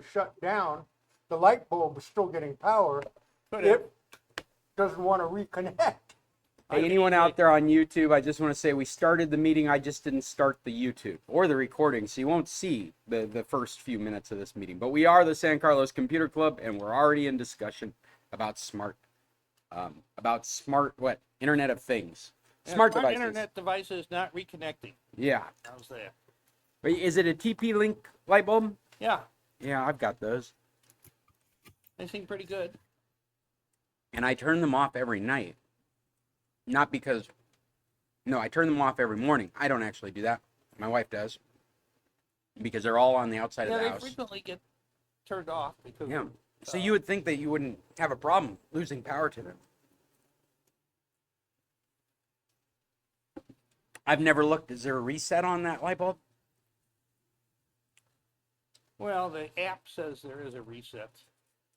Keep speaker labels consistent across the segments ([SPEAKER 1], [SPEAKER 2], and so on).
[SPEAKER 1] shut down, the light bulb is still getting power. It doesn't want to reconnect.
[SPEAKER 2] Hey, anyone out there on YouTube, I just want to say we started the meeting. I just didn't start the YouTube or the recording, so you won't see the first few minutes of this meeting. But we are the San Carlos Computer Club, and we're already in discussion about smart what? Internet of Things. Smart devices.
[SPEAKER 3] Internet devices not reconnecting.
[SPEAKER 2] Yeah.
[SPEAKER 3] How's that?
[SPEAKER 2] Wait, is it a TP-Link light bulb?
[SPEAKER 3] Yeah,
[SPEAKER 2] Yeah, I've got those.
[SPEAKER 3] they seem pretty good.
[SPEAKER 2] And I turn them off every night. Not because, no, I turn them off every morning. I don't actually do that. My wife does. Because they're all on the outside of the
[SPEAKER 3] They
[SPEAKER 2] house.
[SPEAKER 3] frequently get turned off because
[SPEAKER 2] Yeah. So you would think that you wouldn't have a problem losing power to them. I've never looked. Is there a reset on that light bulb?
[SPEAKER 3] well, the app says there is a reset.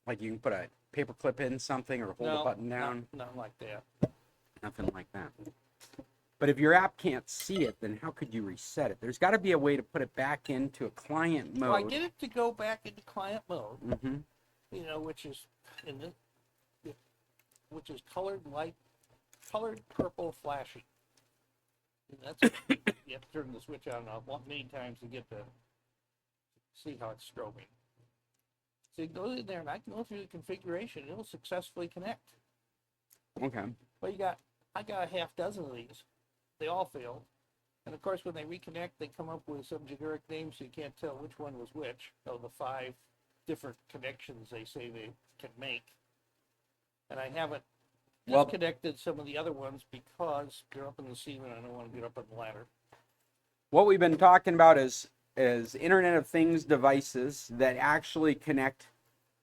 [SPEAKER 2] Like you can put a paper clip in something or hold a button down?
[SPEAKER 3] Nothing like that.
[SPEAKER 2] Nothing like that. But if your app can't see it, then how could you reset it? There's got to be a way to put it back into a client mode.
[SPEAKER 3] Well, I get it to go back into client mode,
[SPEAKER 2] Mm-hmm.
[SPEAKER 3] you know, which is in the, which is colored purple flashing. And that's you have to turn the switch on and off many times to get to see how it's strobing. So you go in there and I can go through the configuration. It'll successfully connect.
[SPEAKER 2] Okay.
[SPEAKER 3] Well, I got a half dozen of these. They all failed. And of course, when they reconnect, they come up with some generic names so you can't tell which one was which of the 5 different connections they say they can make. And I haven't disconnected some of the other ones because they're up in the ceiling and I don't want to get up on the ladder.
[SPEAKER 2] What we've been talking about is Internet of Things devices that actually connect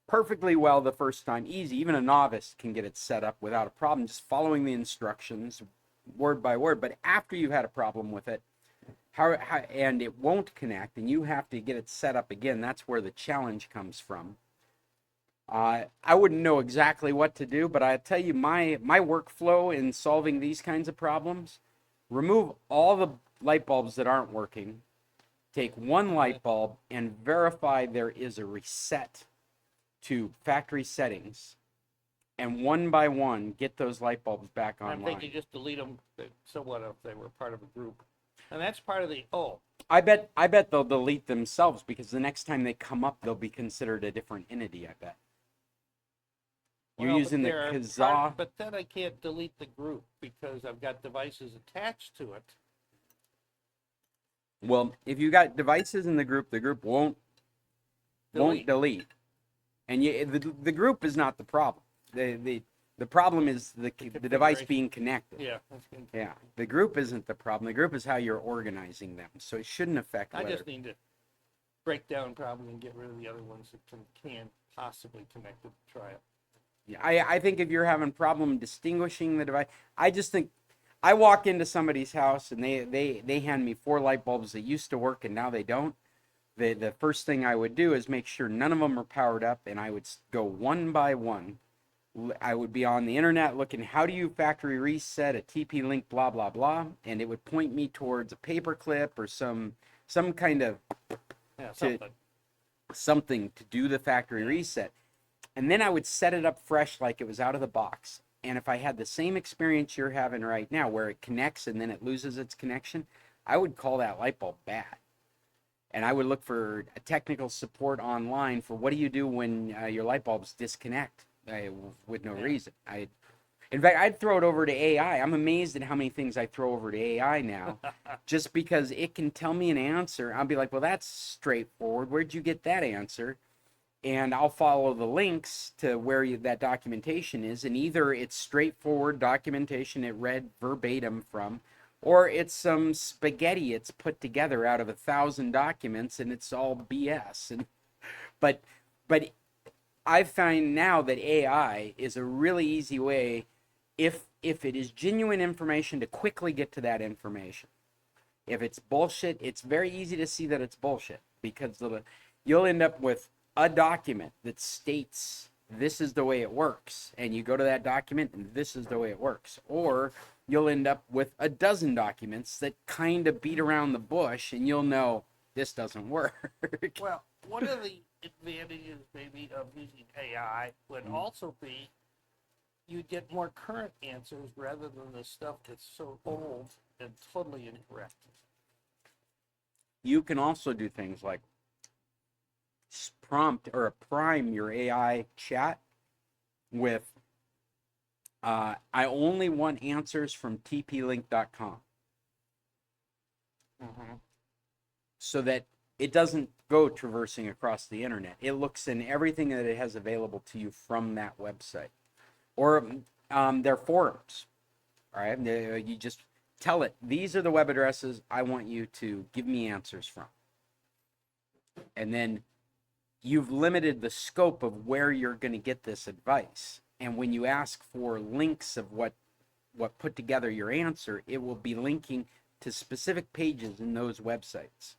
[SPEAKER 2] perfectly well the first time. Easy. Even a novice can get it set up without a problem, just following the instructions word by word. But after you've had a problem with it, and it won't connect, and you have to get it set up again, that's where the challenge comes from. I wouldn't know exactly what to do, but I tell you my workflow in solving these kinds of problems: remove all the light bulbs that aren't working, take one light bulb and verify there is a reset to factory settings, and one by one get those light bulbs back online.
[SPEAKER 3] I'm thinking just delete them somewhat if they were part of a group. And that's part of the,
[SPEAKER 2] I bet they'll delete themselves because the next time they come up, they'll be considered a different entity, I bet. You're using the Kazaa.
[SPEAKER 3] But then I can't delete the group because I've got devices attached to it.
[SPEAKER 2] Well, if you got devices in the group won't delete. And the group is not the problem. The problem is the device being connected.
[SPEAKER 3] Yeah, that's good.
[SPEAKER 2] Yeah, the group isn't the problem. The group is how you're organizing them. So it shouldn't affect.
[SPEAKER 3] I just need to break down probably and get rid of the other ones that can possibly connect it. Try it.
[SPEAKER 2] Yeah, I think if you're having problem distinguishing the device, I just think I walk into somebody's house and they hand me 4 light bulbs that used to work and now they don't. The first thing I would do is make sure none of them are powered up, and I would go one by one. I would be on the internet looking, how do you factory reset a TP-Link blah blah blah, and it would point me towards a paper clip or some kind of something to do the factory reset. And then I would set it up fresh like it was out of the box. And if I had the same experience you're having right now where it connects and then it loses its connection, I would call that light bulb bad. And I would look for a technical support online for what do you do when your light bulbs disconnect with no reason. In fact, I'd throw it over to AI. I'm amazed at how many things I throw over to AI now just because it can tell me an answer. I'll be like, well, that's straightforward. Where'd you get that answer? And I'll follow the links to where that documentation is. And either it's straightforward documentation it read verbatim from, or it's some spaghetti it's put together out of 1,000 documents and it's all BS. But I find now that AI is a really easy way, if it is genuine information, to quickly get to that information. If it's bullshit, it's very easy to see that it's bullshit because you'll end up with a document that states this is the way it works, and you go to that document and this is the way it works. Or you'll end up with a dozen documents that kind of beat around the bush and you'll know this doesn't work.
[SPEAKER 3] Well, one of the advantages maybe of using AI would
[SPEAKER 2] Mm.
[SPEAKER 3] also be you get more current answers rather than the stuff that's so old and totally incorrect.
[SPEAKER 2] You can also do things like prompt or prime your AI chat with I only want answers from tplink.com so that it doesn't go traversing across the internet. It looks in everything that it has available to you from that website or their forums. All right, you just tell it, these are the web addresses I want you to give me answers from. And then you've limited the scope of where you're going to get this advice. And when you ask for links of what put together your answer, it will be linking to specific pages in those websites.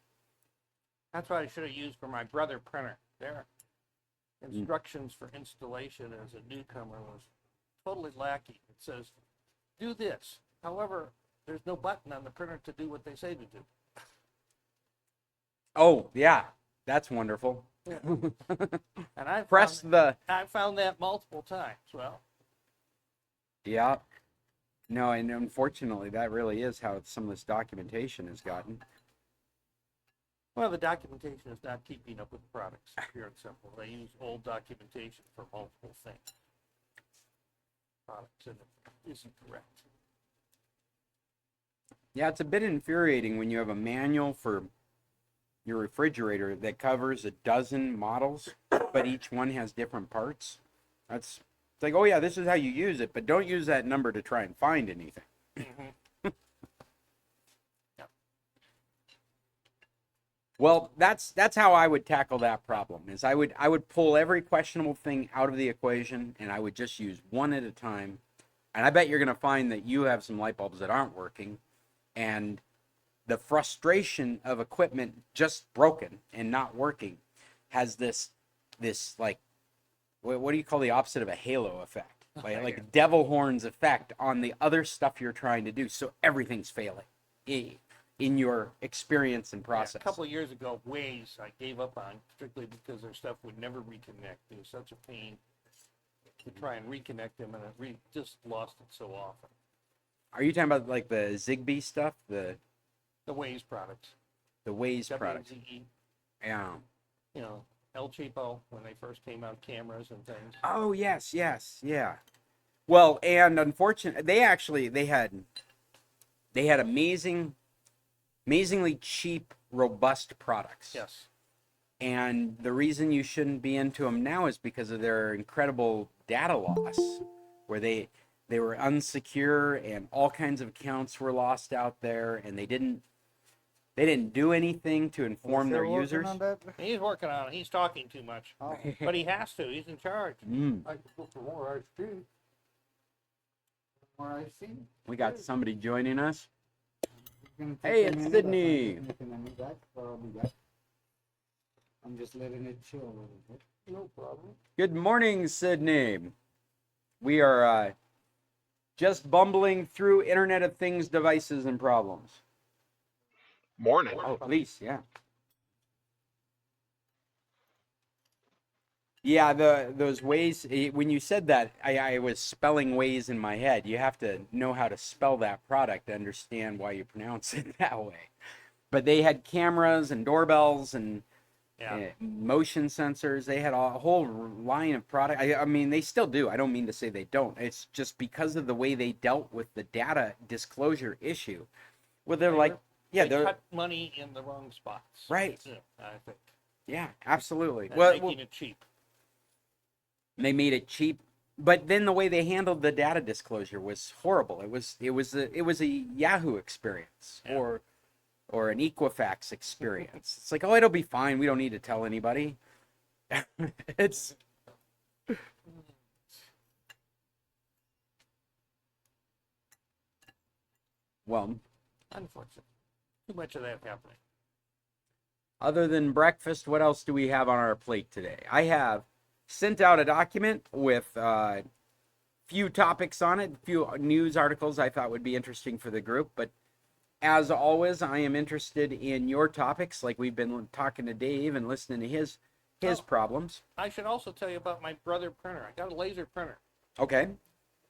[SPEAKER 3] That's what I should have used for my brother printer. There, instructions for installation as a newcomer was totally lacking. It says, do this. However, there's no button on the printer to do what they say to do.
[SPEAKER 2] Oh, yeah, that's wonderful.
[SPEAKER 3] And I found that multiple times. Well,
[SPEAKER 2] Yeah. No, and unfortunately, that really is how some of this documentation has gotten.
[SPEAKER 3] the documentation is not keeping up with the products, pure and simple. They use old documentation for multiple things. Products, and it isn't correct.
[SPEAKER 2] Yeah, it's a bit infuriating when you have a manual for your refrigerator that covers a dozen models, but each one has different parts. It's like, oh yeah, this is how you use it, but don't use that number to try and find anything. Well, that's how I would tackle that problem. Is I would pull every questionable thing out of the equation, and I would just use one at a time. And I bet you're going to find that you have some light bulbs that aren't working, and the frustration of equipment just broken and not working has this like, what do you call the opposite of a halo effect? Like a devil horns effect on the other stuff you're trying to do. So everything's failing in your experience and process.
[SPEAKER 3] Yeah, a couple of years ago, Waze, I gave up on strictly because their stuff would never reconnect. It was such a pain to try and reconnect them, and I just lost it so often.
[SPEAKER 2] Are you talking about like the Zigbee stuff, the
[SPEAKER 3] Waze products?
[SPEAKER 2] The Waze products.
[SPEAKER 3] WZE,
[SPEAKER 2] Yeah.
[SPEAKER 3] you know, El Cheapo, when they first came out, cameras and things.
[SPEAKER 2] Oh yes, yeah. Well, and unfortunately, they had amazingly cheap, robust products.
[SPEAKER 3] Yes.
[SPEAKER 2] And the reason you shouldn't be into them now is because of their incredible data loss, where they were unsecure and all kinds of accounts were lost out there, and they didn't do anything to inform their users.
[SPEAKER 3] He's working on it. He's talking too much.
[SPEAKER 1] Oh,
[SPEAKER 3] But he has to. He's in charge.
[SPEAKER 1] I could go for more iced tea. More iced tea?
[SPEAKER 2] We got somebody joining us.
[SPEAKER 1] Gonna take
[SPEAKER 2] Hey,
[SPEAKER 1] a
[SPEAKER 2] it's
[SPEAKER 1] minute,
[SPEAKER 2] Sydney.
[SPEAKER 1] I'm making any back, but I'll be back. I'm just letting it chill a little bit. No problem.
[SPEAKER 2] Good morning, Sydney. We are just bumbling through Internet of Things devices and problems.
[SPEAKER 4] Morning.
[SPEAKER 2] Oh, please, yeah. Yeah, those ways, when you said that, I was spelling ways in my head. You have to know how to spell that product to understand why you pronounce it that way. But they had cameras and doorbells and motion sensors. They had a whole line of product. I mean, they still do. I don't mean to say they don't. It's just because of the way they dealt with the data disclosure issue. Well, they're like, yeah,
[SPEAKER 3] they
[SPEAKER 2] they're
[SPEAKER 3] cut money in the wrong spots.
[SPEAKER 2] Right.
[SPEAKER 3] Yeah, I think.
[SPEAKER 2] Yeah, absolutely.
[SPEAKER 3] And
[SPEAKER 2] Well,
[SPEAKER 3] making it cheap.
[SPEAKER 2] they made it cheap, but then the way they handled the data disclosure was horrible. It was a Yahoo experience or an Equifax experience. It's like, oh, it'll be fine. We don't need to tell anybody. It's well,
[SPEAKER 3] Unfortunate. Too much of that happening.
[SPEAKER 2] other than breakfast, what else do we have on our plate today? I have sent out a document with a few topics on it, a few news articles I thought would be interesting for the group. But as always, I am interested in your topics, like we've been talking to Dave and listening to his his
[SPEAKER 3] Oh.
[SPEAKER 2] problems.
[SPEAKER 3] I should also tell you about my brother printer. I got a laser printer.
[SPEAKER 2] Okay.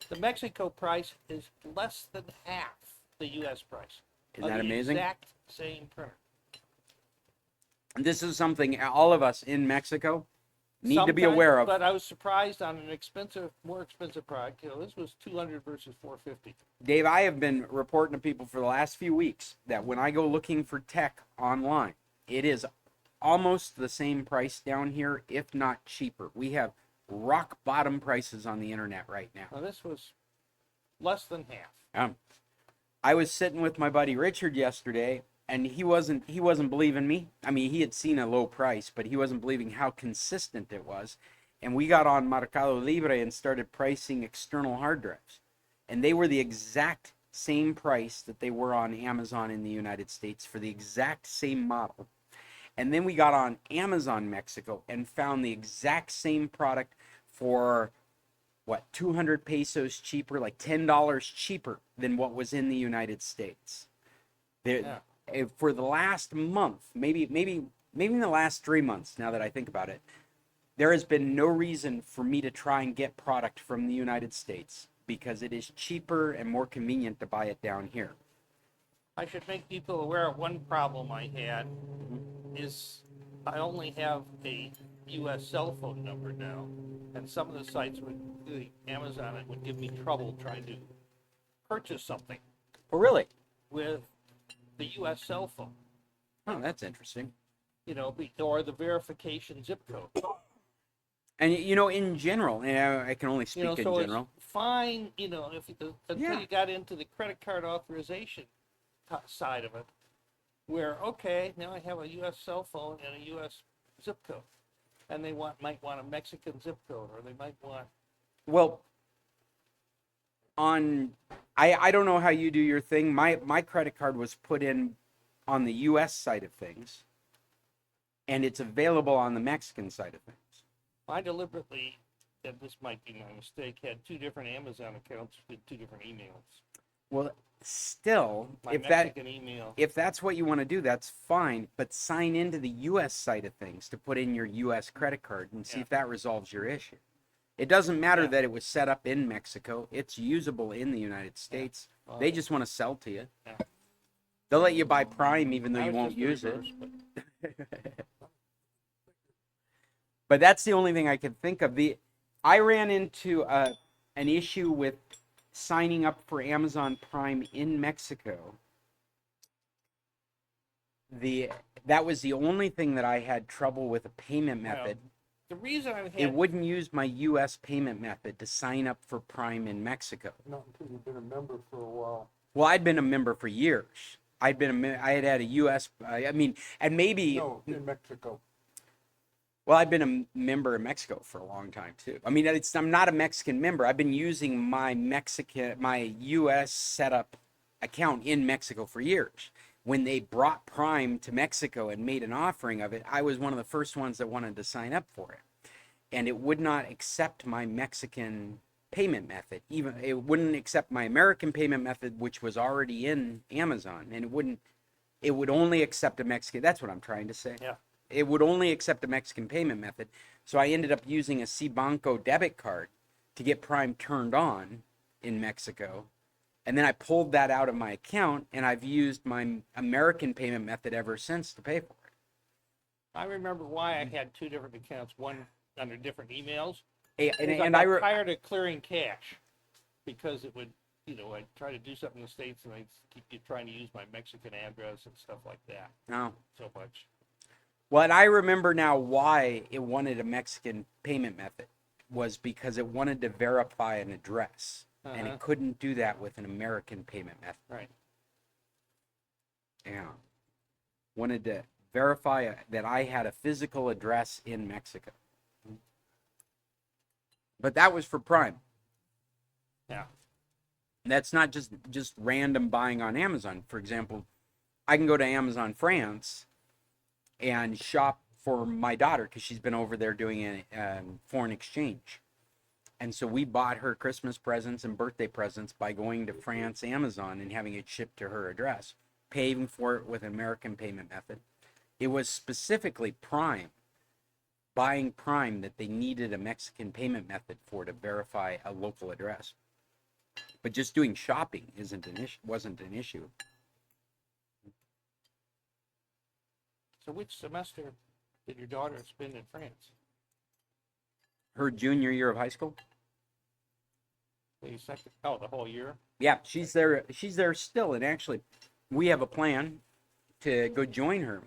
[SPEAKER 3] The Mexico price is less than half the U.S. price.
[SPEAKER 2] Isn't
[SPEAKER 3] of
[SPEAKER 2] that
[SPEAKER 3] the
[SPEAKER 2] amazing?
[SPEAKER 3] Exact same printer.
[SPEAKER 2] And this is something all of us in Mexico need to be
[SPEAKER 3] Sometimes-
[SPEAKER 2] aware of.
[SPEAKER 3] But I was surprised on an more expensive product. This was $200 versus $450.
[SPEAKER 2] Dave, I have been reporting to people for the last few weeks that when I go looking for tech online, it is almost the same price down here, if not cheaper. We have rock bottom prices on the internet right now.
[SPEAKER 3] Now this was less than half.
[SPEAKER 2] I was sitting with my buddy Richard yesterday, and he wasn't believing me. I mean, he had seen a low price, but he wasn't believing how consistent it was. And we got on Mercado Libre and started pricing external hard drives. And they were the exact same price that they were on Amazon in the United States for the exact same model. And then we got on Amazon Mexico and found the exact same product for, 200 pesos cheaper, like $10 cheaper than what was in the United States. For the last month, maybe in the last 3 months, now that I think about it, there has been no reason for me to try and get product from the United States because it is cheaper and more convenient to buy it down here.
[SPEAKER 3] I should make people aware of one problem I had is I only have a U.S. cell phone number now, and some of the sites Amazon, it would give me trouble trying to purchase something
[SPEAKER 2] Oh, really?
[SPEAKER 3] with the U.S. cell phone,
[SPEAKER 2] Oh, that's interesting.
[SPEAKER 3] or the verification zip code.
[SPEAKER 2] And in general, and I can only speak in
[SPEAKER 3] so
[SPEAKER 2] general.
[SPEAKER 3] it's fine, until
[SPEAKER 2] Yeah.
[SPEAKER 3] you got into the credit card authorization side of it, where, okay, now I have a U.S. cell phone and a U.S. zip code, and they might want a Mexican zip code, or they might want.
[SPEAKER 2] Well, I don't know how you do your thing. My credit card was put in on the U.S. side of things, and it's available on the Mexican side of things.
[SPEAKER 3] I deliberately, and this might be my mistake, had two different Amazon accounts with two different emails.
[SPEAKER 2] Well, still,
[SPEAKER 3] My
[SPEAKER 2] if
[SPEAKER 3] Mexican email.
[SPEAKER 2] if that's what you want to do, that's fine. But sign into the U.S. side of things to put in your U.S. credit card and see if that resolves your issue. It doesn't matter that it was set up in Mexico. It's usable in the United States.
[SPEAKER 3] Well,
[SPEAKER 2] They just want to sell to you.
[SPEAKER 3] Yeah.
[SPEAKER 2] They'll let you buy Prime even though
[SPEAKER 3] I
[SPEAKER 2] you
[SPEAKER 3] was
[SPEAKER 2] won't
[SPEAKER 3] just the
[SPEAKER 2] use it.
[SPEAKER 3] reverse, but-
[SPEAKER 2] But that's the only thing I could think of. I ran into an issue with signing up for Amazon Prime in Mexico. That was the only thing that I had trouble with a payment method.
[SPEAKER 3] The reason I had
[SPEAKER 2] It wouldn't use my U.S. payment method to sign up for Prime in Mexico.
[SPEAKER 1] Not until you've been a member for a while.
[SPEAKER 2] Well, I'd been a member for years. I had a U.S. And maybe.
[SPEAKER 1] No, in Mexico.
[SPEAKER 2] Well, I've been a member in Mexico for a long time too. I mean, I'm not a Mexican member. I've been using my U.S. setup account in Mexico for years. When they brought Prime to Mexico and made an offering of it, I was one of the first ones that wanted to sign up for it. And it would not accept my Mexican payment method. Even it wouldn't accept my American payment method, which was already in Amazon, and it would only accept a Mexican. That's what I'm trying to say.
[SPEAKER 3] Yeah.
[SPEAKER 2] It would only accept a Mexican payment method. So I ended up using a Cibanco debit card to get Prime turned on in Mexico. And then I pulled that out of my account, and I've used my American payment method ever since to pay for it.
[SPEAKER 3] I remember why I had two different accounts, one under different emails.
[SPEAKER 2] And
[SPEAKER 3] I got tired of clearing cash because it would, I'd try to do something in the States and I'd keep trying to use my Mexican address and stuff like that
[SPEAKER 2] no.
[SPEAKER 3] so much.
[SPEAKER 2] Well, and I remember now why it wanted a Mexican payment method was because it wanted to verify an address. And it couldn't do that with an American payment method.
[SPEAKER 3] Right.
[SPEAKER 2] Yeah. Wanted to verify that I had a physical address in Mexico. But that was for Prime.
[SPEAKER 3] Yeah.
[SPEAKER 2] That's not just random buying on Amazon. For example, I can go to Amazon France and shop for my daughter because she's been over there doing a foreign exchange. And so we bought her Christmas presents and birthday presents by going to France Amazon and having it shipped to her address, paying for it with an American payment method. It was specifically Prime buying Prime that they needed a Mexican payment method for to verify a local address. But just doing shopping wasn't an issue.
[SPEAKER 3] So which semester did your daughter spend in France?
[SPEAKER 2] Her junior year of high school?
[SPEAKER 3] The second, oh, the whole year?
[SPEAKER 2] Yeah, she's there. She's there still, and actually, we have a plan to go join her.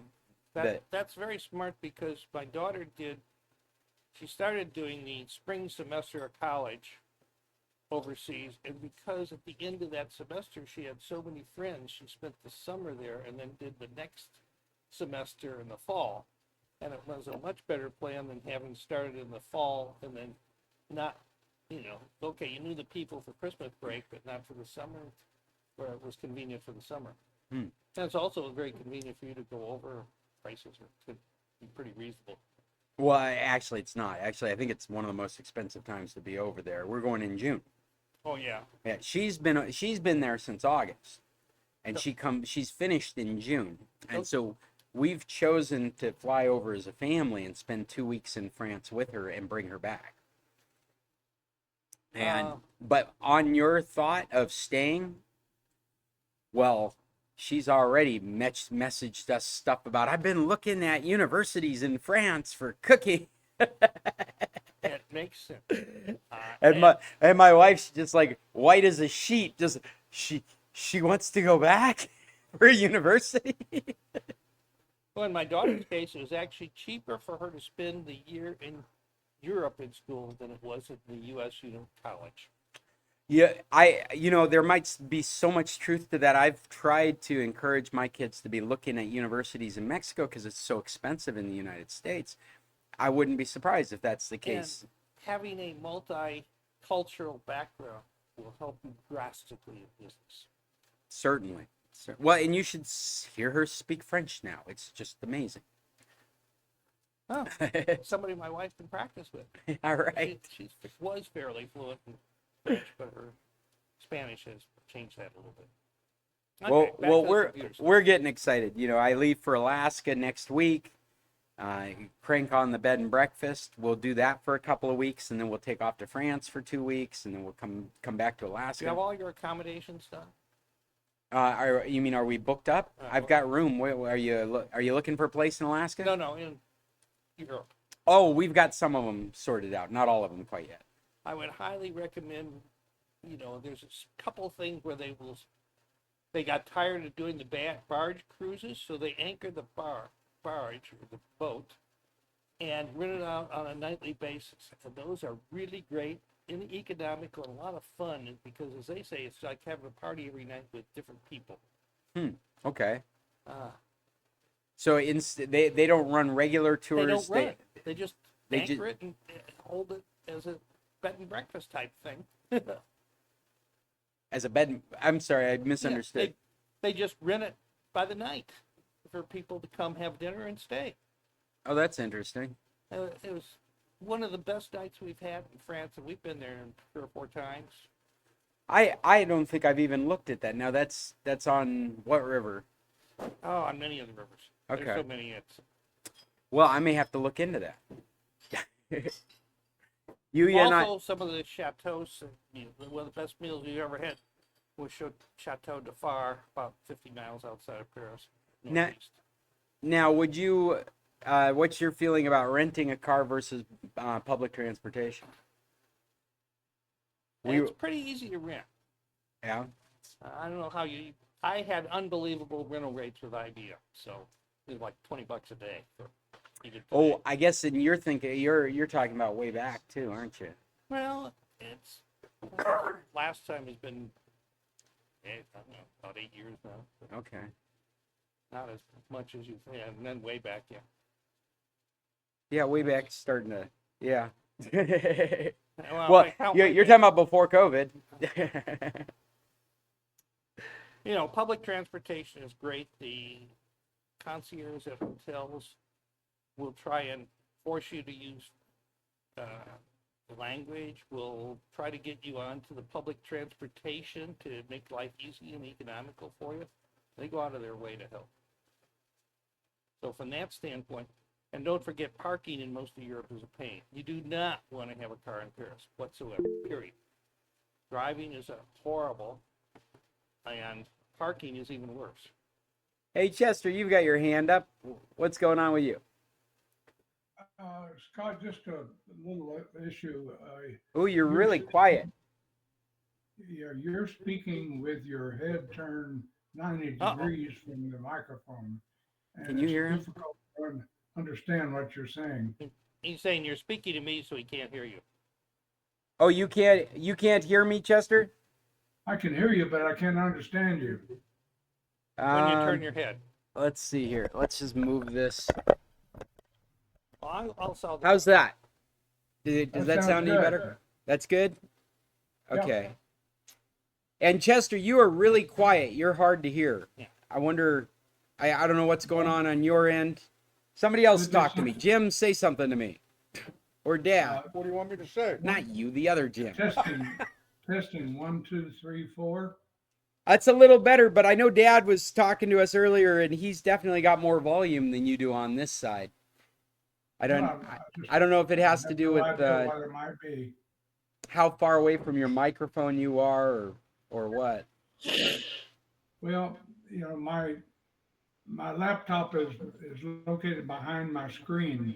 [SPEAKER 3] That's very smart because my daughter she started doing the spring semester of college overseas, and because at the end of that semester she had so many friends, she spent the summer there and then did the next semester in the fall. And it was a much better plan than having started in the fall and then not, okay, you knew the people for Christmas break, but not for the summer, where it was convenient for the summer. And it's also very convenient for you to go over. Prices could be pretty reasonable.
[SPEAKER 2] Well, actually, it's not. Actually, I think it's one of the most expensive times to be over there. We're going in June.
[SPEAKER 3] Oh yeah.
[SPEAKER 2] Yeah, she's been there since August, and she's finished in June, and so we've chosen to fly over as a family and spend 2 weeks in France with her and bring her back. And but on your thought of staying, well, she's already messaged us stuff about, I've been looking at universities in France for cooking.
[SPEAKER 3] It makes sense.
[SPEAKER 2] And my wife's just like white as a sheet. Just she wants to go back for university.
[SPEAKER 3] Well, in my daughter's case, it was actually cheaper for her to spend the year in Europe in school than it was at the U.S. college.
[SPEAKER 2] Yeah, there might be so much truth to that. I've tried to encourage my kids to be looking at universities in Mexico because it's so expensive in the United States. I wouldn't be surprised if that's the case.
[SPEAKER 3] And having a multicultural background will help you drastically in business.
[SPEAKER 2] Certainly. Well, and you should hear her speak French now. It's just amazing.
[SPEAKER 3] Oh, somebody my wife can practice with.
[SPEAKER 2] All right.
[SPEAKER 3] She was fairly fluent in French, but her Spanish has changed that a little bit. Okay,
[SPEAKER 2] Well,
[SPEAKER 3] back to the computers.
[SPEAKER 2] we're getting excited. I leave for Alaska next week. Crank on the bed and breakfast. We'll do that for a couple of weeks, and then we'll take off to France for 2 weeks, and then we'll come back to Alaska.
[SPEAKER 3] Do you have all your accommodations done?
[SPEAKER 2] You mean, are we booked up? I've got room. Are you looking for a place in Alaska?
[SPEAKER 3] No, in Europe.
[SPEAKER 2] Oh, we've got some of them sorted out. Not all of them quite yet.
[SPEAKER 3] I would highly recommend, there's a couple things where they got tired of doing the barge cruises, so they anchored the barge or the boat and rent it out on a nightly basis. And those are really great and economical and a lot of fun because, as they say, it's like having a party every night with different people.
[SPEAKER 2] Okay. So they don't run regular tours.
[SPEAKER 3] They don't run it. They just anchor it and hold it as a bed and breakfast type thing.
[SPEAKER 2] As a bed. I'm sorry, I misunderstood.
[SPEAKER 3] Yeah, they just rent it by the night for people to come have dinner and stay.
[SPEAKER 2] Oh, that's interesting.
[SPEAKER 3] It was one of the best nights we've had in France, and we've been there 3 or 4 times.
[SPEAKER 2] I don't think I've even looked at that. Now that's on what river?
[SPEAKER 3] Oh, on many of the rivers.
[SPEAKER 2] Okay.
[SPEAKER 3] There's so many.
[SPEAKER 2] Well, I may have to look into that.
[SPEAKER 3] Also, some of the chateaus, one of the best meals you ever had was Chateau de Phare, about 50 miles outside of Paris.
[SPEAKER 2] Now, would you? What's your feeling about renting a car versus public transportation?
[SPEAKER 3] It's pretty easy to rent.
[SPEAKER 2] Yeah.
[SPEAKER 3] I don't know how I had unbelievable rental rates with IBM, so it was like $20 a day.
[SPEAKER 2] Oh, I guess in your thinking, you're talking about way back too, aren't you?
[SPEAKER 3] Well, it's last time has been, I don't know, about 8 years now.
[SPEAKER 2] Okay.
[SPEAKER 3] Not as much as you think, and then way back, yeah.
[SPEAKER 2] Yeah, way back, starting to, yeah.
[SPEAKER 3] Well,
[SPEAKER 2] you're talking about before COVID.
[SPEAKER 3] Public transportation is great. The concierge at hotels will try and force you to use language. We'll try to get you onto the public transportation to make life easy and economical for you. They go out of their way to help. So from that standpoint, And don't forget, parking in most of Europe is a pain. You do not want to have a car in Paris whatsoever, period. Driving is horrible, and parking is even worse.
[SPEAKER 2] Hey, Chester, you've got your hand up. What's going on with you?
[SPEAKER 5] Scott, just a little issue.
[SPEAKER 2] Oh, you're really quiet.
[SPEAKER 5] You're speaking with your head turned 90
[SPEAKER 3] Uh-oh.
[SPEAKER 5] degrees from the microphone. And
[SPEAKER 2] Can you hear him?
[SPEAKER 5] it's difficult to understand what you're saying.
[SPEAKER 3] He's saying you're speaking to me, so he can't hear you.
[SPEAKER 2] Oh, you can't hear me, Chester?
[SPEAKER 5] I can hear you, but I can't understand you.
[SPEAKER 3] When you turn your head.
[SPEAKER 2] Let's see here. Let's just move this.
[SPEAKER 3] Well, I'll solve that.
[SPEAKER 2] How's that? Does that
[SPEAKER 5] sounds
[SPEAKER 2] sound any
[SPEAKER 5] good.
[SPEAKER 2] better? That's good?
[SPEAKER 5] Yeah.
[SPEAKER 2] Okay. And Chester, you are really quiet. You're hard to hear.
[SPEAKER 3] Yeah.
[SPEAKER 2] I wonder, I don't know what's going on your end. Somebody else talk to me. Jim, say something to me. Or Dad.
[SPEAKER 1] What do you want me to say?
[SPEAKER 2] Not you, the other Jim.
[SPEAKER 5] Testing 1, 2, 3, 4.
[SPEAKER 2] That's a little better, but I know Dad was talking to us earlier, and he's definitely got more volume than you do on this side. I don't know if it has to do with
[SPEAKER 5] what it might be.
[SPEAKER 2] how far away from your microphone you are, or what.
[SPEAKER 5] Well, my laptop is located behind my screen.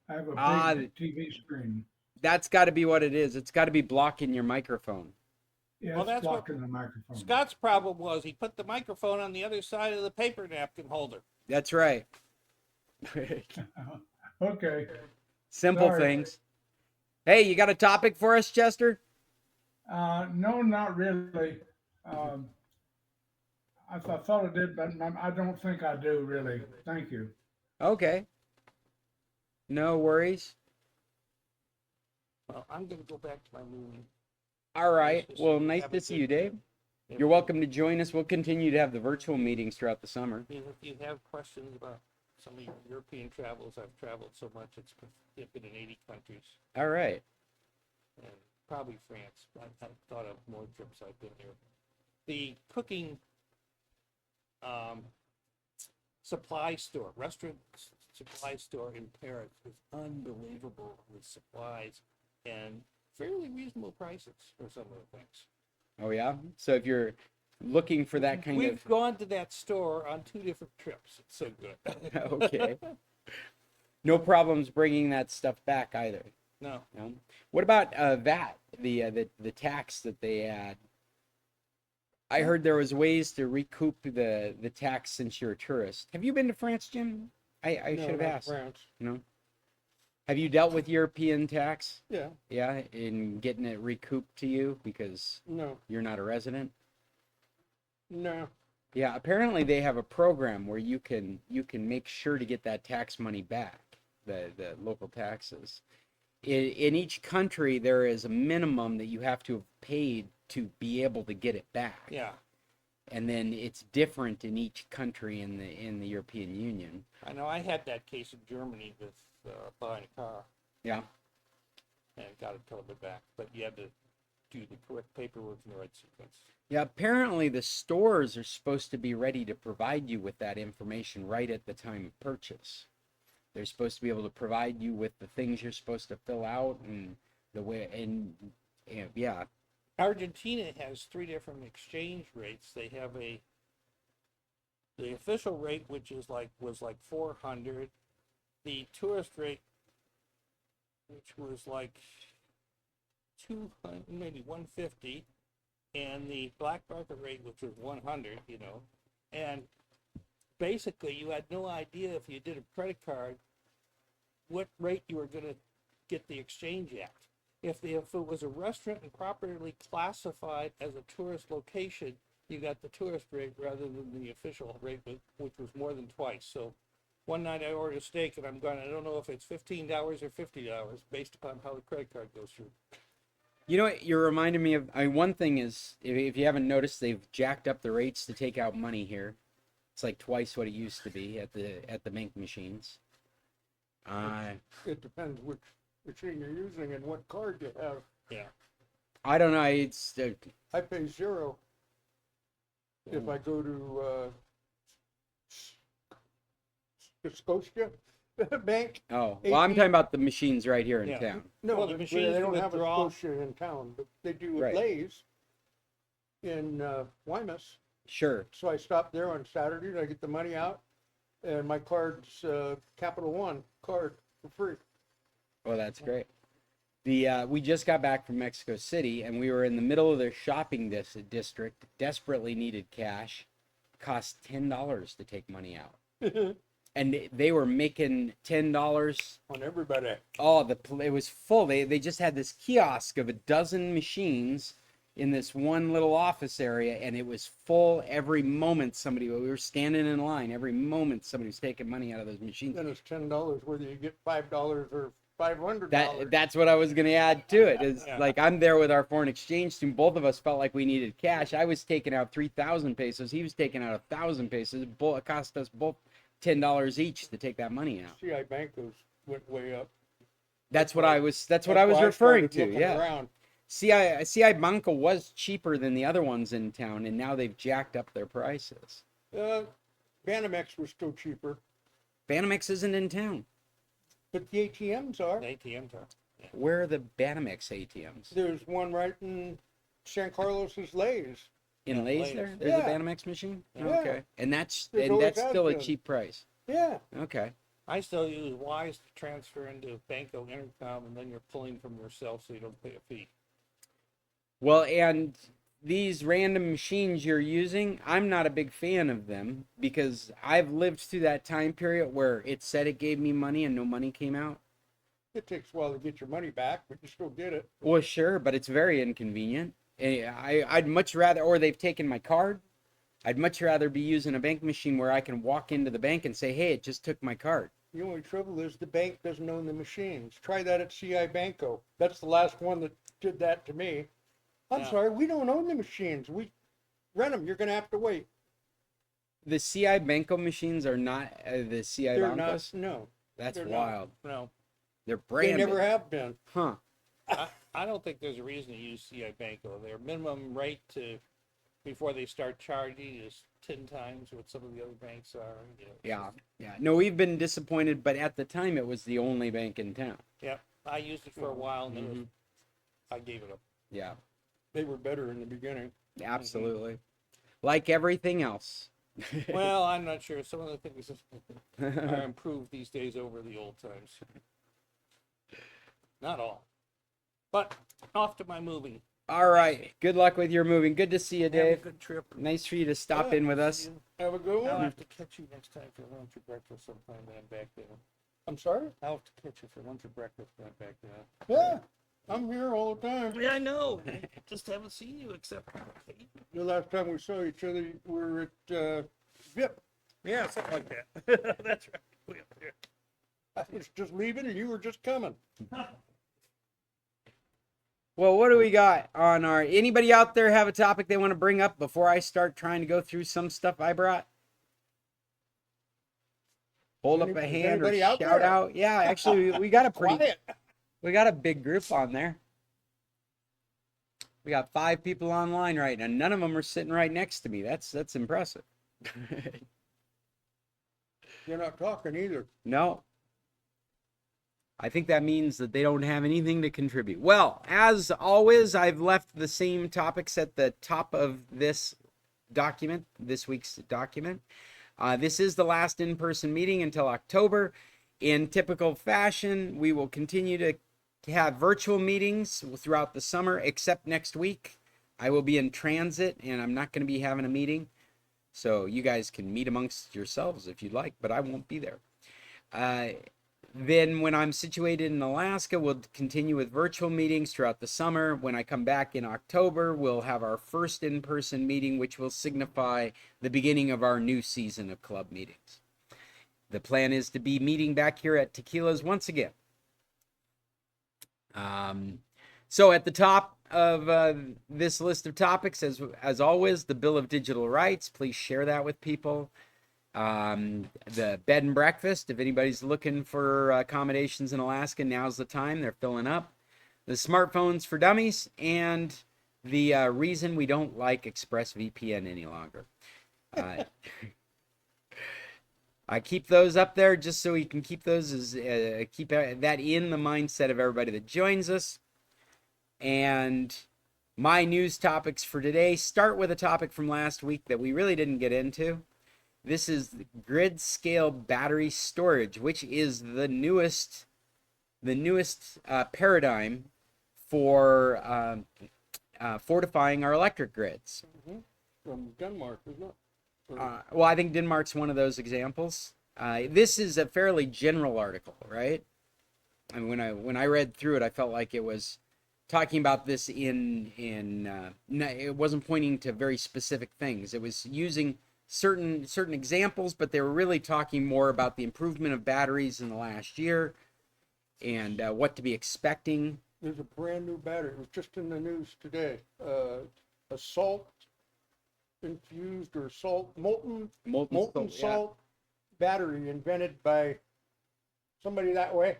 [SPEAKER 5] I have a big TV screen.
[SPEAKER 2] That's got to be what it is. It's got to be blocking your microphone.
[SPEAKER 5] Yeah,
[SPEAKER 3] Well,
[SPEAKER 5] it's
[SPEAKER 3] that's what
[SPEAKER 5] blocking the microphone.
[SPEAKER 3] Scott's problem was he put the microphone on the other side of the paper napkin holder.
[SPEAKER 2] That's right.
[SPEAKER 5] Okay.
[SPEAKER 2] Simple
[SPEAKER 5] Sorry.
[SPEAKER 2] things. Hey, you got a topic for us, Chester?
[SPEAKER 5] No, not really. I thought I did, but I don't think I do really. Thank you.
[SPEAKER 2] Okay. No worries.
[SPEAKER 3] Well, I'm going to go back to my meeting.
[SPEAKER 2] All right.
[SPEAKER 3] Nice to see
[SPEAKER 2] Well,
[SPEAKER 3] you.
[SPEAKER 2] nice
[SPEAKER 3] Have
[SPEAKER 2] to
[SPEAKER 3] a
[SPEAKER 2] see
[SPEAKER 3] good
[SPEAKER 2] you, Dave. You're welcome to join us. We'll continue to have the virtual meetings throughout the summer.
[SPEAKER 3] If you have questions about some of your European travels, I've traveled so much, it's been in 80 countries,
[SPEAKER 2] All right.
[SPEAKER 3] and probably France. I've thought of more trips I've been here. The cooking supply store, restaurant supply store in Paris is unbelievable with supplies and fairly reasonable prices for some of the things.
[SPEAKER 2] Oh, yeah? So if you're looking for that kind
[SPEAKER 3] We've gone to that store on 2 different trips. It's so good.
[SPEAKER 2] of... Okay. No problems bringing that stuff back either.
[SPEAKER 3] No.
[SPEAKER 2] No? What about VAT, the tax that they add? I heard there was ways to recoup the tax since you're a tourist. Have you been to France, Jim? I
[SPEAKER 1] No,
[SPEAKER 2] should have
[SPEAKER 1] not
[SPEAKER 2] asked.
[SPEAKER 1] France.
[SPEAKER 2] No. Have you dealt with European tax?
[SPEAKER 1] Yeah,
[SPEAKER 2] Yeah, in getting it recouped to you because
[SPEAKER 1] no,
[SPEAKER 2] you're not a resident?
[SPEAKER 1] no.
[SPEAKER 2] Yeah, apparently they have a program where you can make sure to get that tax money back, the local taxes. In each country, there is a minimum that you have to have paid to be able to get it back.
[SPEAKER 3] Yeah.
[SPEAKER 2] And then it's different in each country in the European Union.
[SPEAKER 3] I know I had that case in Germany with buying a car
[SPEAKER 2] Yeah.
[SPEAKER 3] and got it totally back. But you had to do the correct paperwork in the right sequence.
[SPEAKER 2] Yeah, apparently the stores are supposed to be ready to provide you with that information right at the time of purchase. They're supposed to be able to provide you with the things you're supposed to fill out and the way, and yeah.
[SPEAKER 3] Argentina has 3 different exchange rates. They have the official rate, which was like 400, the tourist rate, which was like 200, maybe 150, and the black market rate, which was 100. And basically you had no idea if you did a credit card what rate you were going to get the exchange at. If it was a restaurant and properly classified as a tourist location, you got the tourist rate rather than the official rate, which was more than twice. So one night I ordered a steak and I don't know if it's $15 or $50 based upon how the credit card goes through.
[SPEAKER 2] You know what you're reminding me of? One thing is, if you haven't noticed, they've jacked up the rates to take out money here. It's like twice what it used to be at the bank machines.
[SPEAKER 1] It depends which machine you're using and what card you have.
[SPEAKER 3] Yeah.
[SPEAKER 2] I don't know. It's
[SPEAKER 1] I pay 0 if I go to Scotia. bank.
[SPEAKER 2] Oh, well, I'm
[SPEAKER 1] 18
[SPEAKER 2] talking about the machines right here in
[SPEAKER 3] Yeah.
[SPEAKER 2] town.
[SPEAKER 1] No,
[SPEAKER 3] Well, the machines
[SPEAKER 1] they don't
[SPEAKER 3] to
[SPEAKER 1] have a
[SPEAKER 3] withdraw-
[SPEAKER 1] Scotia in town, but they do
[SPEAKER 2] Right.
[SPEAKER 1] at Lay's in Wymus.
[SPEAKER 2] Sure.
[SPEAKER 1] So I stopped there on Saturday and I get the money out, and my card's Capital One card for free.
[SPEAKER 2] Well, that's great. We just got back from Mexico City, and we were in the middle of their shopping district, desperately needed cash. Cost $10 to take money out. And they were making $10.
[SPEAKER 1] On everybody.
[SPEAKER 2] Oh, it was full. They just had this kiosk of a dozen machines in this one little office area, and it was full every moment. We were standing in line every moment somebody was taking money out of those machines.
[SPEAKER 1] Then it's $10 whether you get $5 or $500.
[SPEAKER 2] That's what I was going to add to it. Is
[SPEAKER 3] Yeah.
[SPEAKER 2] like I'm there with our foreign exchange team. Both of us felt like we needed cash. I was taking out 3,000 pesos. He was taking out 1,000 pesos. It cost us both $10 each to take that money out.
[SPEAKER 1] CI Bancos went way up.
[SPEAKER 2] That's what I was
[SPEAKER 1] That's
[SPEAKER 2] referring
[SPEAKER 1] why I started
[SPEAKER 2] to.
[SPEAKER 1] looking
[SPEAKER 2] Yeah.
[SPEAKER 1] around.
[SPEAKER 2] CI Banco was cheaper than the other ones in town, and now they've jacked up their prices.
[SPEAKER 1] Banamex was still cheaper,
[SPEAKER 2] Banamex isn't in town.
[SPEAKER 1] but the ATMs are.
[SPEAKER 3] The ATMs are.
[SPEAKER 2] Where are the Banamex ATMs?
[SPEAKER 1] There's one right in San Carlos's Lay's.
[SPEAKER 2] In
[SPEAKER 3] Yeah,
[SPEAKER 2] Lay's
[SPEAKER 3] Lay's.
[SPEAKER 2] there? There's
[SPEAKER 1] Yeah.
[SPEAKER 2] a Banamex machine?
[SPEAKER 1] Yeah.
[SPEAKER 2] Okay. And
[SPEAKER 1] There's
[SPEAKER 2] that's
[SPEAKER 1] always has
[SPEAKER 2] still a
[SPEAKER 1] been.
[SPEAKER 2] cheap price.
[SPEAKER 1] Yeah.
[SPEAKER 2] Okay.
[SPEAKER 3] I still use Wise to transfer into Banco Intercom, and then you're pulling from yourself so you don't pay a fee.
[SPEAKER 2] Well, and these random machines you're using, I'm not a big fan of them because I've lived through that time period where it said it gave me money and no money came out.
[SPEAKER 1] It takes a while to get your money back, but you still get it.
[SPEAKER 2] Well, sure, but it's very inconvenient. I'd much rather, or they've taken my card. I'd much rather be using a bank machine where I can walk into the bank and say, hey, it just took my card.
[SPEAKER 1] The only trouble is the bank doesn't own the machines. Try that at CI Banco. That's the last one that did that to me. I'm
[SPEAKER 3] Yeah.
[SPEAKER 1] sorry, we don't own the machines. We rent them. You're going to have to wait.
[SPEAKER 2] The CI Banco machines are not the CI
[SPEAKER 1] They're
[SPEAKER 2] Bancos?
[SPEAKER 1] not, no.
[SPEAKER 2] That's
[SPEAKER 1] they're not.
[SPEAKER 2] wild.
[SPEAKER 3] No,
[SPEAKER 2] They're
[SPEAKER 1] They
[SPEAKER 2] branded.
[SPEAKER 1] never have been.
[SPEAKER 2] Huh.
[SPEAKER 3] I don't think there's a reason to use CI Banco. Their minimum rate to before they start charging is 10 times what some of the other banks are. You know.
[SPEAKER 2] Yeah. Yeah. No, we've been disappointed, but at the time it was the only bank in town.
[SPEAKER 3] Yeah, I used it for a while and then
[SPEAKER 2] Mhm.
[SPEAKER 3] I gave it up.
[SPEAKER 2] Yeah.
[SPEAKER 1] They were better in the beginning.
[SPEAKER 2] Absolutely. Like everything else.
[SPEAKER 3] Well, I'm not sure. Some of the things are improved these days over the old times. Not all. But off to my moving.
[SPEAKER 2] All right. Good luck with your moving. Good to see you,
[SPEAKER 3] Have a
[SPEAKER 2] Dave.
[SPEAKER 3] good trip.
[SPEAKER 2] Nice for you to stop
[SPEAKER 1] Yeah,
[SPEAKER 2] in with us.
[SPEAKER 1] Have a good
[SPEAKER 3] I'll
[SPEAKER 1] one.
[SPEAKER 3] have to catch you next time for lunch or breakfast sometime when I'm back there.
[SPEAKER 1] I'm sorry?
[SPEAKER 3] I'll have to catch you for lunch or breakfast when I'm back there.
[SPEAKER 1] Yeah, I'm here all the time.
[SPEAKER 3] Yeah, I know. Just haven't seen you except.
[SPEAKER 1] The last time we saw each other, we were at VIP.
[SPEAKER 3] Yeah, something like that. That's right. We up there.
[SPEAKER 1] I was just leaving and you were just coming.
[SPEAKER 2] Well, what do we got on our... Anybody out there have a topic they want to bring up before I start trying to go through some stuff I brought? Hold up a
[SPEAKER 1] Is
[SPEAKER 2] hand or
[SPEAKER 1] anybody out
[SPEAKER 2] shout
[SPEAKER 1] there?
[SPEAKER 2] out. Yeah, actually, we got a pretty...
[SPEAKER 1] Quiet.
[SPEAKER 2] We got a big group on there. We got 5 people online right now. None of them are sitting right next to me. That's impressive.
[SPEAKER 1] You're not talking either.
[SPEAKER 2] No. I think that means that they don't have anything to contribute. Well, as always, I've left the same topics at the top of this document, this week's document. This is the last in-person meeting until October. In typical fashion, we will continue to have virtual meetings throughout the summer, except next week. I will be in transit, and I'm not going to be having a meeting. So you guys can meet amongst yourselves if you'd like, but I won't be there. Then when I'm situated in Alaska, we'll continue with virtual meetings throughout the summer. When I come back in October, we'll have our first in-person meeting, which will signify the beginning of our new season of club meetings. The plan is to be meeting back here at Tequila's once again. So at the top of this list of topics, as always, the Bill of Digital Rights. Please share that with people. The bed and breakfast, if anybody's looking for accommodations in Alaska, now's the time. They're filling up. The smartphones for dummies, and the reason we don't like ExpressVPN any longer. Keep those up there just so we can keep those as keep that in the mindset of everybody that joins us. And my news topics for today start with a topic from last week that we really didn't get into. This is grid scale battery storage, which is the newest paradigm for fortifying our electric grids.
[SPEAKER 1] From Denmark, isn't it?
[SPEAKER 2] Well, I think Denmark's one of those examples. This is a fairly general article, right? And when I read through it, I felt like it was talking about this it wasn't pointing to very specific things. It was using certain examples, but they were really talking more about the improvement of batteries in the last year and what to be expecting.
[SPEAKER 1] There's a brand new battery. It was just in the news today. A salt infused or molten salt battery invented by somebody that way.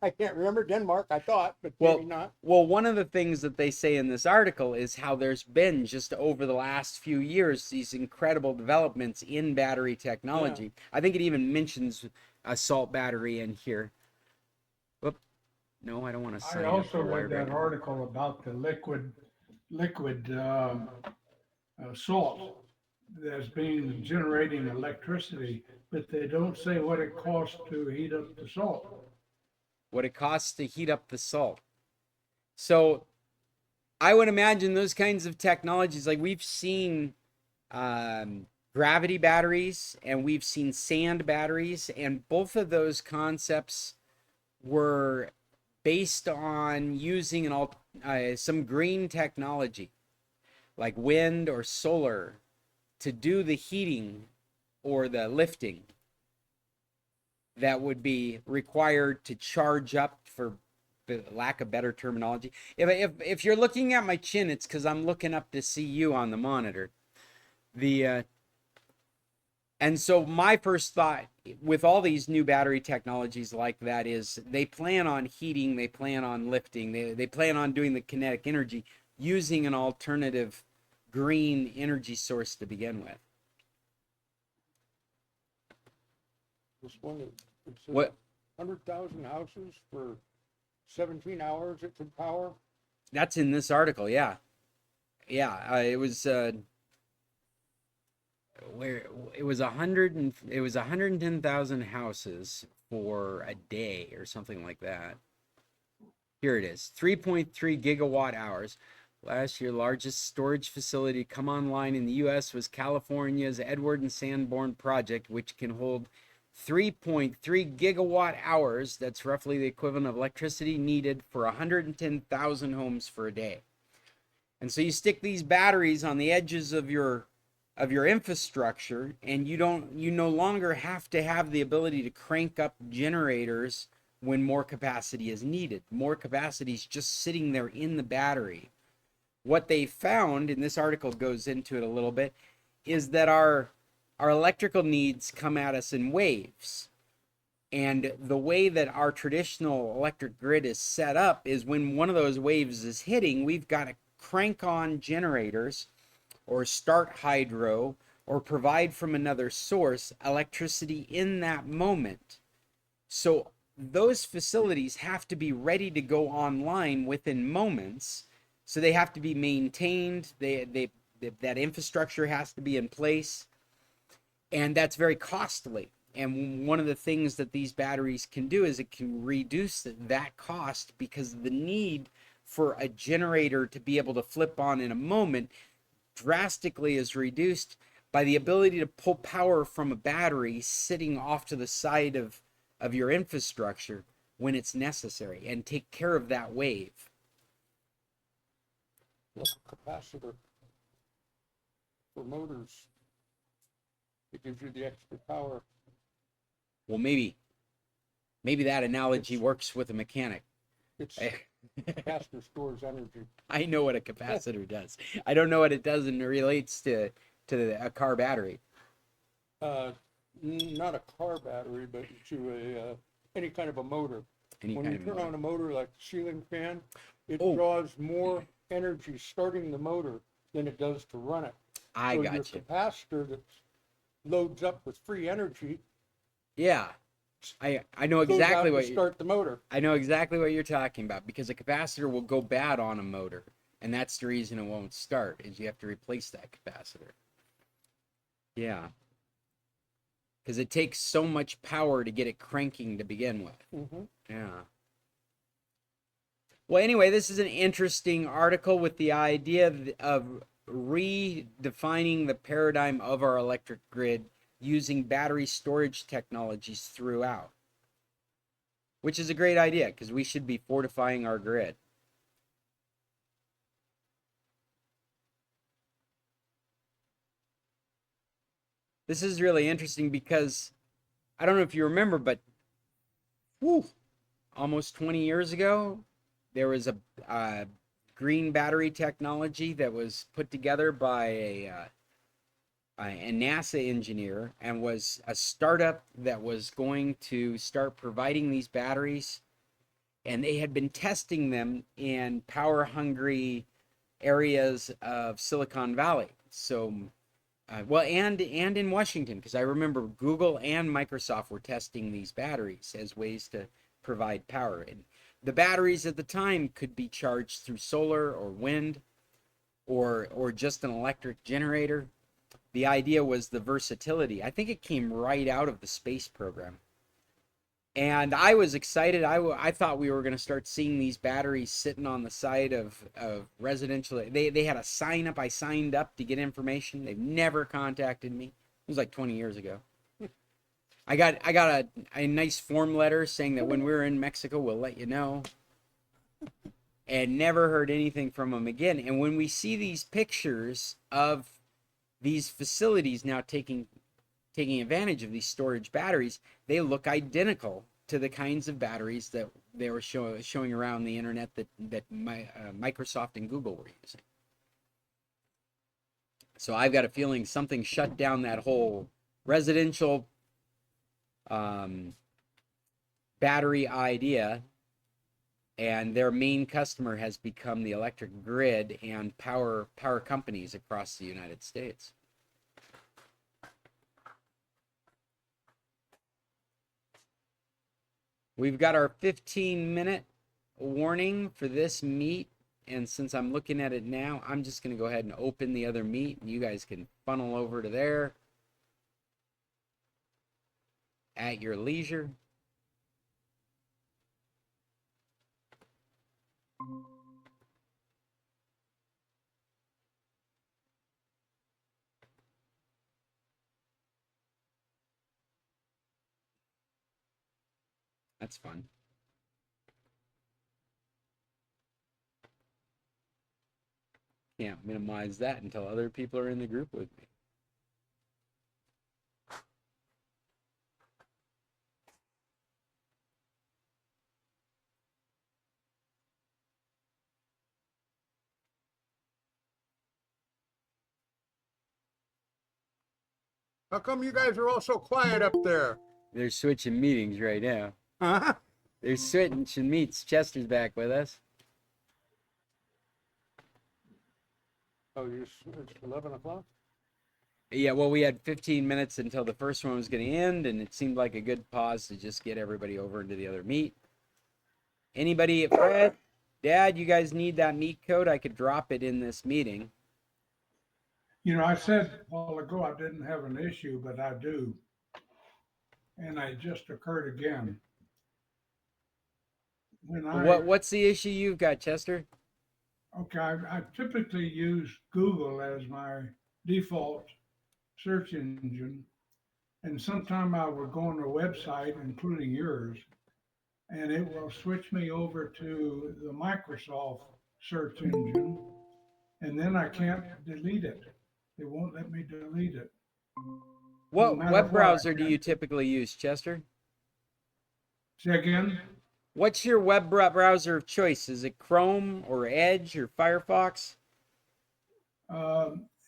[SPEAKER 1] I can't remember. Denmark, I thought, but maybe not.
[SPEAKER 2] Well, one of the things that they say in this article is how there's been just over the last few years these incredible developments in battery technology. Yeah. I think it even mentions a salt battery in here. Whoop. No, I don't want to say.
[SPEAKER 5] I also read that article about the liquid salt that's being generating electricity, but they don't say what it costs to heat up the salt.
[SPEAKER 2] What it costs to heat up the salt. So I would imagine those kinds of technologies, like we've seen gravity batteries and we've seen sand batteries, and both of those concepts were based on using some green technology like wind or solar to do the heating or the lifting that would be required to charge up, for the lack of better terminology. If you're looking at my chin, it's because I'm looking up to see you on the monitor. And so my first thought with all these new battery technologies like that is they plan on heating, they plan on lifting, they plan on doing the kinetic energy using an alternative green energy source to begin with.
[SPEAKER 1] This one, it's
[SPEAKER 2] What?
[SPEAKER 1] 100,000 houses for 17 hours it could power.
[SPEAKER 2] That's in this article, yeah. Yeah, it was where it was 110,000 houses for a day or something like that. Here it is, 3.3 gigawatt hours. Last year, largest storage facility to come online in the U.S. was California's Edward and Sanborn project, which can hold 3.3 gigawatt hours. That's roughly the equivalent of electricity needed for 110,000 homes for a day. And so you stick these batteries on the edges of your infrastructure, and you no longer have to have the ability to crank up generators when more capacity is needed. More capacity is just sitting there in the battery. What they found, and this article goes into it a little bit, is that our electrical needs come at us in waves. And the way that our traditional electric grid is set up is when one of those waves is hitting, we've got to crank on generators or start hydro or provide from another source electricity in that moment. So those facilities have to be ready to go online within moments. So they have to be maintained. That infrastructure has to be in place. And that's very costly. And one of the things that these batteries can do is it can reduce that cost, because the need for a generator to be able to flip on in a moment drastically is reduced by the ability to pull power from a battery sitting off to the side of your infrastructure when it's necessary and take care of that wave.
[SPEAKER 1] Capacitor for motors. It gives you the extra power.
[SPEAKER 2] Well, maybe that analogy works with a mechanic.
[SPEAKER 1] Capacitor stores energy.
[SPEAKER 2] I know what a capacitor does. I don't know what it does and it relates to a car battery.
[SPEAKER 1] Not a car battery, but to any kind of a motor. When you turn on a motor like the ceiling fan, it draws more energy starting the motor than it does to run it.
[SPEAKER 2] I got
[SPEAKER 1] your
[SPEAKER 2] you.
[SPEAKER 1] capacitor that's loads up with free energy.
[SPEAKER 2] Yeah. I know
[SPEAKER 1] Goes out
[SPEAKER 2] exactly
[SPEAKER 1] to
[SPEAKER 2] what you,
[SPEAKER 1] start the motor.
[SPEAKER 2] I know exactly what you're talking about, because a capacitor will go bad on a motor, and that's the reason it won't start, is you have to replace that capacitor. Yeah. Because it takes so much power to get it cranking to begin with.
[SPEAKER 1] Mm-hmm.
[SPEAKER 2] Yeah. Well, anyway, this is an interesting article with the idea of redefining the paradigm of our electric grid using battery storage technologies throughout, which is a great idea because we should be fortifying our grid. This is really interesting because I don't know if you remember, but almost 20 years ago, there was a green battery technology that was put together by a NASA engineer, and was a startup that was going to start providing these batteries, and they had been testing them in power hungry areas of Silicon Valley. So well, and in Washington, because I remember Google and Microsoft were testing these batteries as ways to provide power. And the batteries at the time could be charged through solar or wind, or just an electric generator. The idea was the versatility. I think it came right out of the space program. And I was excited. I thought we were going to start seeing these batteries sitting on the side of residential. They had a sign up. I signed up to get information. They've never contacted me. It was like 20 years ago. I got a nice form letter saying that when we're in Mexico, we'll let you know. And never heard anything from them again. And when we see these pictures of these facilities now taking advantage of these storage batteries, they look identical to the kinds of batteries that they were showing around the internet that Microsoft and Google were using. So I've got a feeling something shut down that whole residential battery idea, and their main customer has become the electric grid and power companies across the United States. We've got our 15-minute warning for this meet, and since I'm looking at it now, I'm just going to go ahead and open the other meet, and you guys can funnel over to there at your leisure. That's fun. Can't minimize that until other people are in the group with me.
[SPEAKER 1] How come you guys are all so quiet up there?
[SPEAKER 2] They're switching meetings right now.
[SPEAKER 1] Huh?
[SPEAKER 2] They're switching meets. Chester's back with us.
[SPEAKER 1] Oh, it's 11 o'clock?
[SPEAKER 2] Yeah, well, we had 15 minutes until the first one was going to end, and it seemed like a good pause to just get everybody over into the other meet. Anybody, Fred, Dad, you guys need that meet code? I could drop it in this meeting.
[SPEAKER 5] You know, I said a while ago I didn't have an issue, but I do. And it just occurred again.
[SPEAKER 2] What's the issue you've got, Chester?
[SPEAKER 5] Okay, I typically use Google as my default search engine. And sometime I would go on a website, including yours, and it will switch me over to the Microsoft search engine, and then I can't delete it. It won't let me delete it.
[SPEAKER 2] What
[SPEAKER 5] No matter
[SPEAKER 2] web
[SPEAKER 5] what,
[SPEAKER 2] browser
[SPEAKER 5] I
[SPEAKER 2] do you typically use, Chester?
[SPEAKER 5] Say again?
[SPEAKER 2] What's your web browser of choice? Is it Chrome or Edge or Firefox?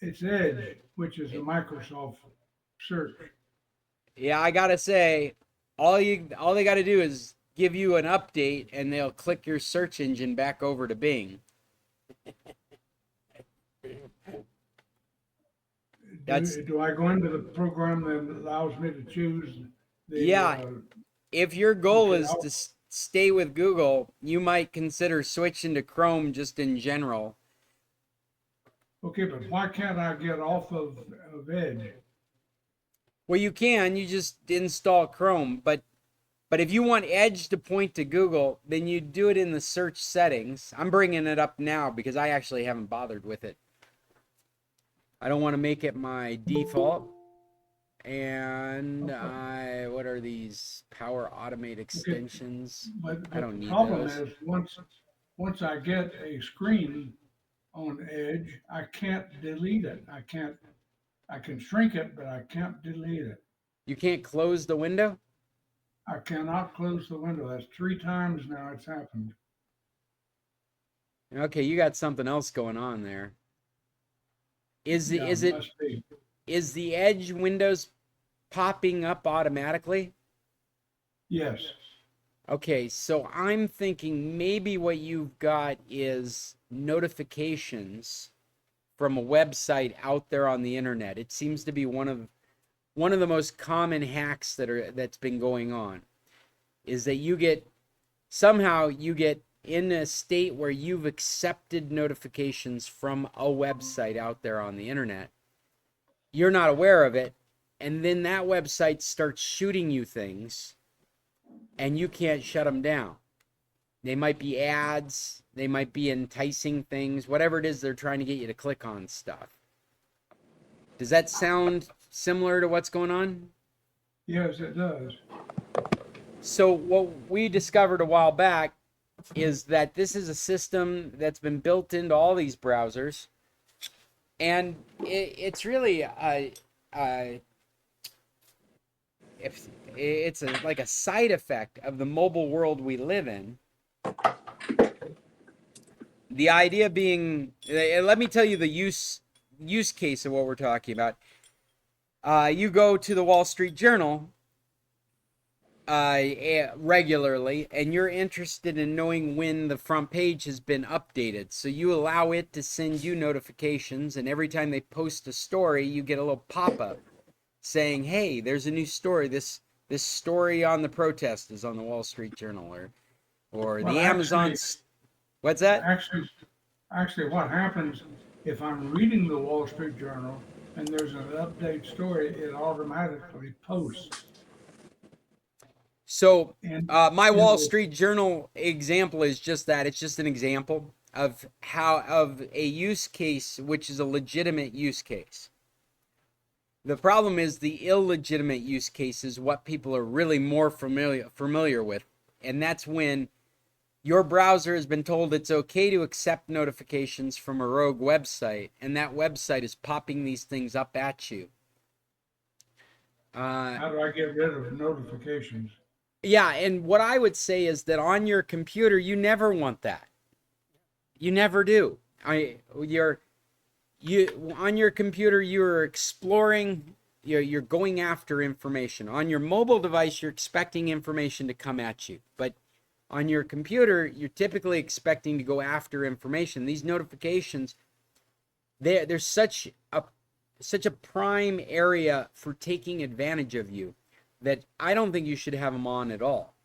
[SPEAKER 5] It's Edge, which is a Microsoft search.
[SPEAKER 2] Yeah, I gotta say, all they gotta do is give you an update, and they'll click your search engine back over to Bing.
[SPEAKER 5] Do I go into the program that allows me to choose the,
[SPEAKER 2] Yeah, if your goal
[SPEAKER 5] okay,
[SPEAKER 2] is to stay with Google, you might consider switching to Chrome just in general.
[SPEAKER 5] okay, but why can't I get off of Edge?
[SPEAKER 2] Well, you just install Chrome, but if you want Edge to point to Google, then you do it in the search settings. I'm bringing it up now because I actually haven't bothered with it. I don't want to make it my default. And what are these Power Automate extensions?
[SPEAKER 5] But
[SPEAKER 2] I don't
[SPEAKER 5] the
[SPEAKER 2] need
[SPEAKER 5] problem
[SPEAKER 2] those.
[SPEAKER 5] is, once I get a screen on Edge, I can't delete it. I can shrink it, but I can't delete it.
[SPEAKER 2] You can't close the window?
[SPEAKER 5] I cannot close the window. That's 3 times now it's happened.
[SPEAKER 2] Okay, you got something else going on there. Is
[SPEAKER 5] Yeah,
[SPEAKER 2] is
[SPEAKER 5] it
[SPEAKER 2] it
[SPEAKER 5] must be.
[SPEAKER 2] is the Edge windows popping up automatically?
[SPEAKER 5] Yes.
[SPEAKER 2] Okay, so I'm thinking maybe what you've got is notifications from a website out there on the internet. It seems to be one of the most common hacks that's been going on, is that you get in a state where you've accepted notifications from a website out there on the internet. You're not aware of it, and then that website starts shooting you things and you can't shut them down. They might be ads, they might be enticing things, whatever it is they're trying to get you to click on stuff. Does that sound similar to what's going on?
[SPEAKER 5] Yes, it does.
[SPEAKER 2] So what we discovered a while back is that this is a system that's been built into all these browsers, and it's really if it's like a side effect of the mobile world we live in. The idea being, let me tell you the use case of what we're talking about. You go to the Wall Street Journal regularly, and you're interested in knowing when the front page has been updated. So you allow it to send you notifications, and every time they post a story, you get a little pop-up saying, "Hey, there's a new story. This story on the protest is on the Wall Street Journal, or
[SPEAKER 5] Well,
[SPEAKER 2] the Amazon." What's that?
[SPEAKER 5] Actually, what happens if I'm reading the Wall Street Journal and there's an update story, it automatically posts.
[SPEAKER 2] So
[SPEAKER 5] And
[SPEAKER 2] my
[SPEAKER 5] in
[SPEAKER 2] Wall
[SPEAKER 5] the,
[SPEAKER 2] Street Journal example is just that. It's just an example of a use case, which is a legitimate use case. The problem is the illegitimate use case is what people are really more familiar with. And that's when your browser has been told it's okay to accept notifications from a rogue website, and that website is popping these things up at you.
[SPEAKER 5] how do I get rid of notifications?
[SPEAKER 2] Yeah, and what I would say is that on your computer, you never want that. You never do. On your computer, you're exploring, you're going after information. On your mobile device, you're expecting information to come at you. But on your computer, you're typically expecting to go after information. These notifications, there's such a prime area for taking advantage of you that I don't think you should have them on at all.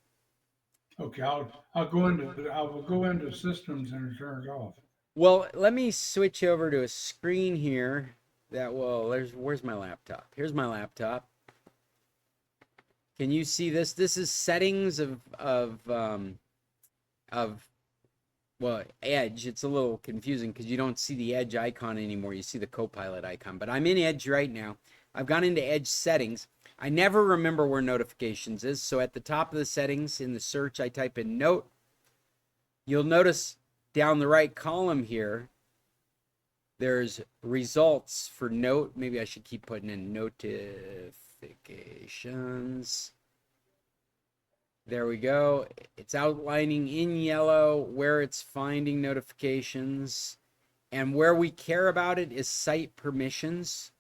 [SPEAKER 5] Okay, I will go into systems and turn it off.
[SPEAKER 2] Well, let me switch over to a screen here where's my laptop? Here's my laptop. Can you see this? This is settings of Edge. It's a little confusing because you don't see the Edge icon anymore. You see the Copilot icon, but I'm in Edge right now. I've gone into Edge settings. I never remember where notifications is. So at the top of the settings in the search, I type in note. You'll notice down the right column here, there's results for note. Maybe I should keep putting in notifications. There we go. It's outlining in yellow where it's finding notifications. And where we care about it is site permissions.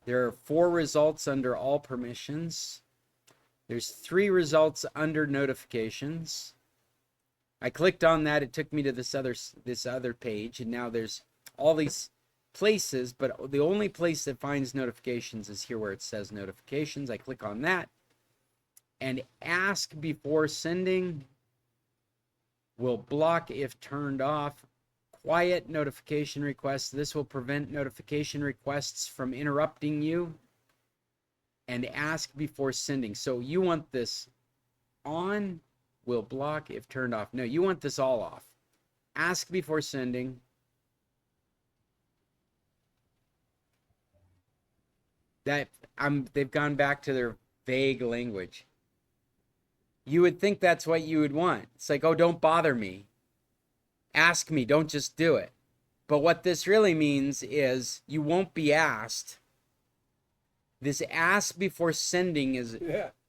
[SPEAKER 2] There are 4 results under all permissions. There's 3 results under notifications. I clicked on that. It took me to this other page, and now there's all these places, but the only place that finds notifications is here where it says notifications. I click on that, and ask before sending will block if turned off. Quiet notification requests. This will prevent notification requests from interrupting you. And ask before sending. So you want this on, will block if turned off. No, you want this all off. Ask before sending. They've gone back to their vague language. You would think that's what you would want. It's like, oh, don't bother me. Ask me, don't just do it. But what this really means is you won't be asked. This ask before sending is,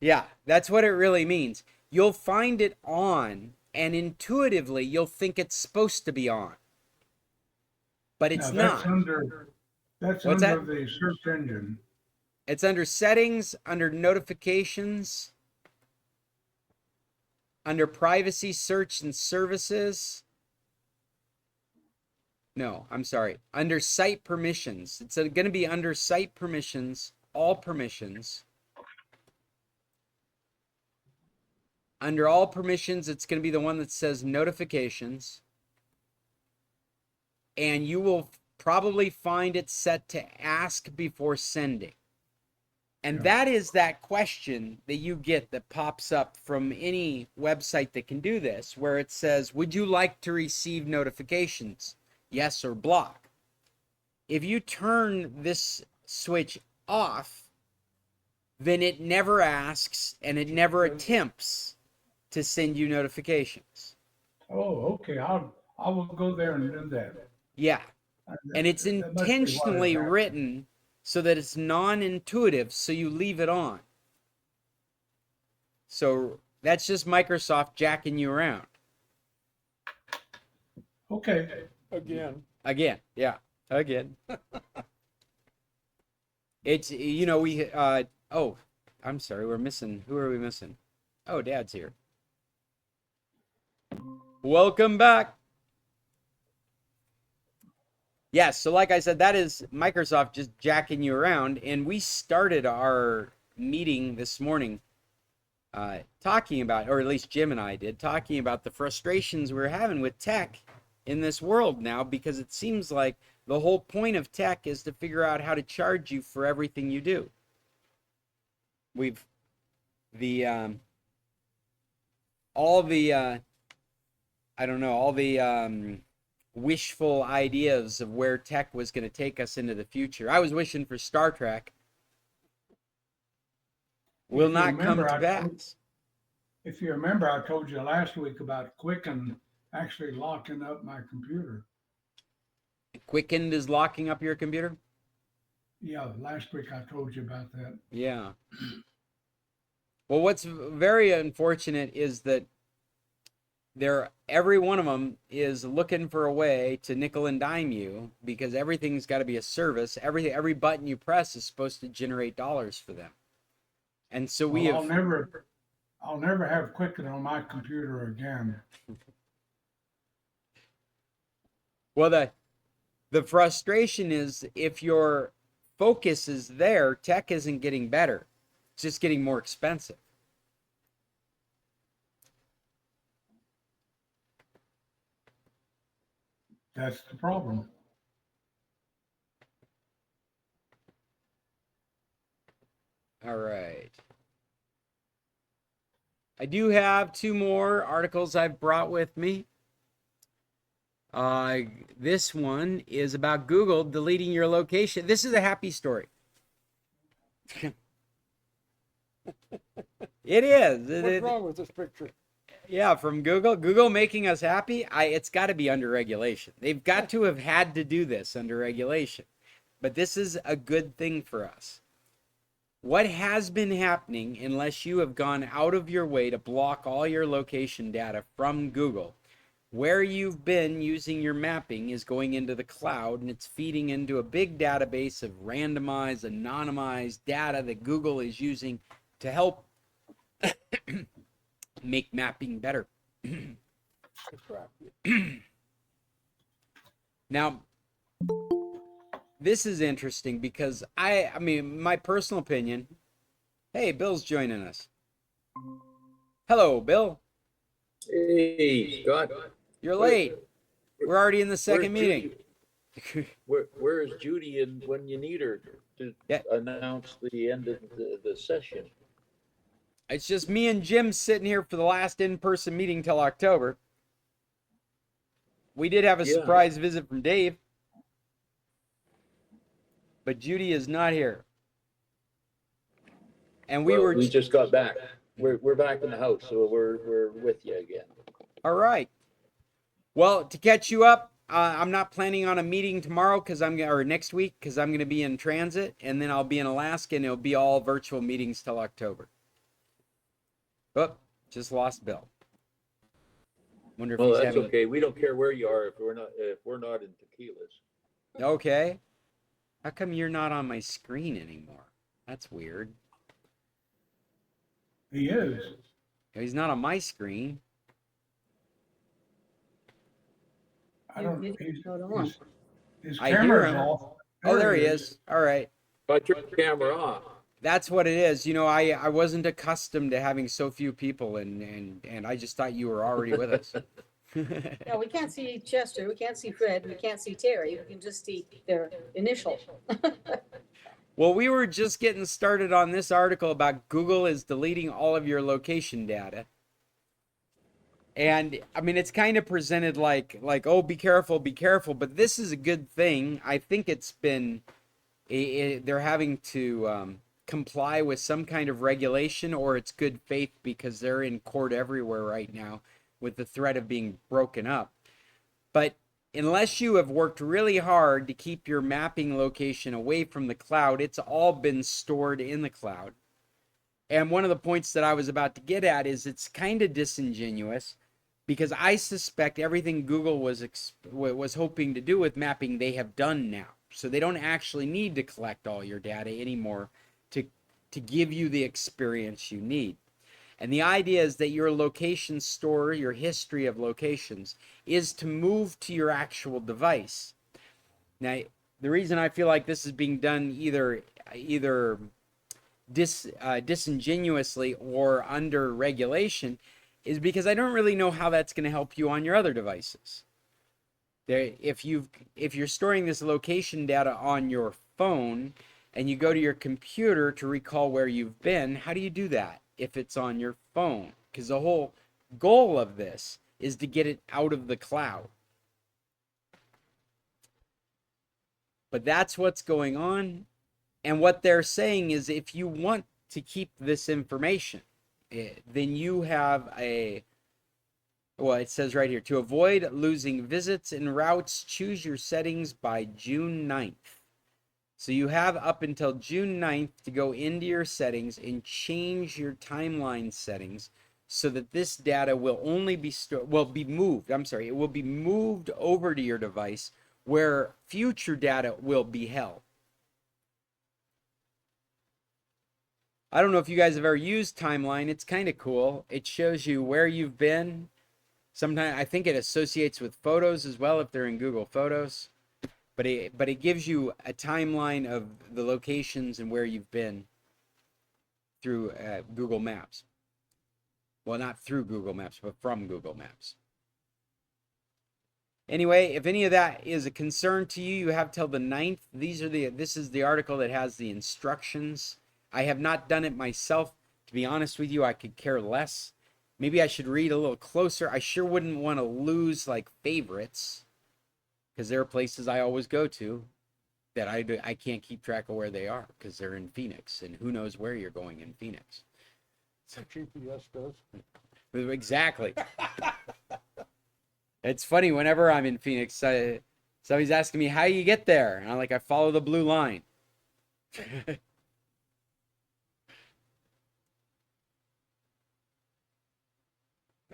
[SPEAKER 2] yeah, that's what it really means. You'll find it on, and intuitively you'll think it's supposed to be on. But it's
[SPEAKER 5] Now, that's
[SPEAKER 2] not.
[SPEAKER 5] That's
[SPEAKER 2] What's
[SPEAKER 5] under
[SPEAKER 2] that?
[SPEAKER 5] the search engine.
[SPEAKER 2] It's under settings, under notifications, under privacy, search, and services. No, I'm sorry. Under site permissions. It's going to be under site permissions, all permissions. Under all permissions, it's going to be the one that says notifications. And you will probably find it set to ask before sending. And that is that question that you get that pops up from any website that can do this, where it says, would you like to receive notifications? Yes or block. If you turn this switch off, then it never asks and it never attempts to send you notifications.
[SPEAKER 5] Oh, okay. I will go there and do that.
[SPEAKER 2] Yeah. And it's
[SPEAKER 5] That must be why
[SPEAKER 2] intentionally
[SPEAKER 5] it's happening.
[SPEAKER 2] written so that it's non-intuitive, so you leave it on. So that's just Microsoft jacking you around.
[SPEAKER 5] Okay.
[SPEAKER 1] Again.
[SPEAKER 2] Again, yeah. Again. It's, you know, we, oh, I'm sorry, we're missing, who are we missing? Oh, Dad's here. Welcome back. Yes, so like I said, that is Microsoft just jacking you around, and we started our meeting this morning talking about, or at least Jim and I did, talking about the frustrations we're having with tech in this world now, because it seems like the whole point of tech is to figure out how to charge you for everything you do. All the wishful ideas of where tech was going to take us into the future. I was wishing for Star Trek. Will not come to pass.
[SPEAKER 5] If you remember, I told you last week about Quicken actually locking up my computer.
[SPEAKER 2] Quickened is locking up your computer?
[SPEAKER 5] Yeah, last week I told you about that.
[SPEAKER 2] Yeah. Well, what's very unfortunate is that every one of them is looking for a way to nickel and dime you, because everything's got to be a service. Every button you press is supposed to generate dollars for them. And so
[SPEAKER 5] I'll never have Quicken on my computer again.
[SPEAKER 2] Well, the frustration is, if your focus is there, tech isn't getting better. It's just getting more expensive.
[SPEAKER 5] That's the problem.
[SPEAKER 2] All right. I do have 2 more articles I've brought with me. This one is about Google deleting your location. This is a happy story. It is.
[SPEAKER 1] What's wrong with this picture?
[SPEAKER 2] Yeah, from Google. Google making us happy. It's got to be under regulation. They've got to have had to do this under regulation. But this is a good thing for us. What has been happening, unless you have gone out of your way to block all your location data from Google, where you've been using your mapping is going into the cloud, and it's feeding into a big database of randomized, anonymized data that Google is using to help make mapping better. Now, this is interesting because I mean, my personal opinion. Hey, Bill's joining us. Hello, Bill.
[SPEAKER 6] Hey, Scott.
[SPEAKER 2] You're late. We're already in the second
[SPEAKER 6] Where's
[SPEAKER 2] meeting.
[SPEAKER 6] where is Judy and when you need her to
[SPEAKER 2] Yeah.
[SPEAKER 6] announce the end of the session?
[SPEAKER 2] It's just me and Jim sitting here for the last in-person meeting till October. We did have a
[SPEAKER 6] Yeah.
[SPEAKER 2] surprise visit from Dave, but Judy is not here. And we
[SPEAKER 6] Well,
[SPEAKER 2] were
[SPEAKER 6] we just got back. We're back in the house, so we're with you again.
[SPEAKER 2] all right. Well, to catch you up, I'm not planning on a meeting tomorrow or next week because I'm going to be in transit, and then I'll be in Alaska, and it'll be all virtual meetings till October. Oh, just lost Bill. Wonder if
[SPEAKER 6] Well,
[SPEAKER 2] he's
[SPEAKER 6] that's
[SPEAKER 2] having.
[SPEAKER 6] okay. We don't care where you are if we're not in Tequila's.
[SPEAKER 2] Okay. How come you're not on my screen anymore? That's weird.
[SPEAKER 5] He is.
[SPEAKER 2] He's not on my screen.
[SPEAKER 5] I don't, his
[SPEAKER 2] I hear
[SPEAKER 5] camera's
[SPEAKER 2] him.
[SPEAKER 5] off.
[SPEAKER 2] Oh, there he is. All right.
[SPEAKER 6] I turned the camera off.
[SPEAKER 2] That's what it is. You know, I wasn't accustomed to having so few people, and I just thought you were already with us.
[SPEAKER 7] No, we can't see Chester, we can't see Fred, we can't see Terry, we can just see their initial.
[SPEAKER 2] Well, we were just getting started on this article about Google is deleting all of your location data. And I mean, it's kind of presented like, oh, be careful, but this is a good thing. I think it's been, they're having to comply with some kind of regulation, or it's good faith because they're in court everywhere right now with the threat of being broken up. But unless you have worked really hard to keep your mapping location away from the cloud, it's all been stored in the cloud. And one of the points that I was about to get at is it's kind of disingenuous because I suspect everything Google was hoping to do with mapping they have done now. So they don't actually need to collect all your data anymore to give you the experience you need. And the idea is that your location store, your history of locations, is to move to your actual device. Now, the reason I feel like this is being done either disingenuously or under regulation is because I don't really know how that's going to help you on your other devices. If you're storing this location data on your phone and you go to your computer to recall where you've been, how do you do that if it's on your phone? Because the whole goal of this is to get it out of the cloud. But that's what's going on. And what they're saying is if you want to keep this information, then you have well, it says right here, to avoid losing visits and routes, choose your settings by June 9th. So you have up until June 9th to go into your settings and change your timeline settings so that this data will only be moved. It will be moved over to your device where future data will be held. I don't know if you guys have ever used Timeline. It's kind of cool. It shows you where you've been. Sometimes I think it associates with photos as well if they're in Google Photos. But it gives you a timeline of the locations and where you've been through Google Maps. Well, not through Google Maps, but from Google Maps. Anyway, if any of that is a concern to you, you have till the 9th. This is the article that has the instructions. I have not done it myself. To be honest with you, I could care less. Maybe I should read a little closer. I sure wouldn't want to lose like favorites, because there are places I always go to that I can't keep track of where they are because they're in Phoenix, and who knows where you're going in Phoenix.
[SPEAKER 1] So GPS does.
[SPEAKER 2] Exactly. It's funny, whenever I'm in Phoenix, somebody's asking me, how you get there? And I'm like, I follow the blue line.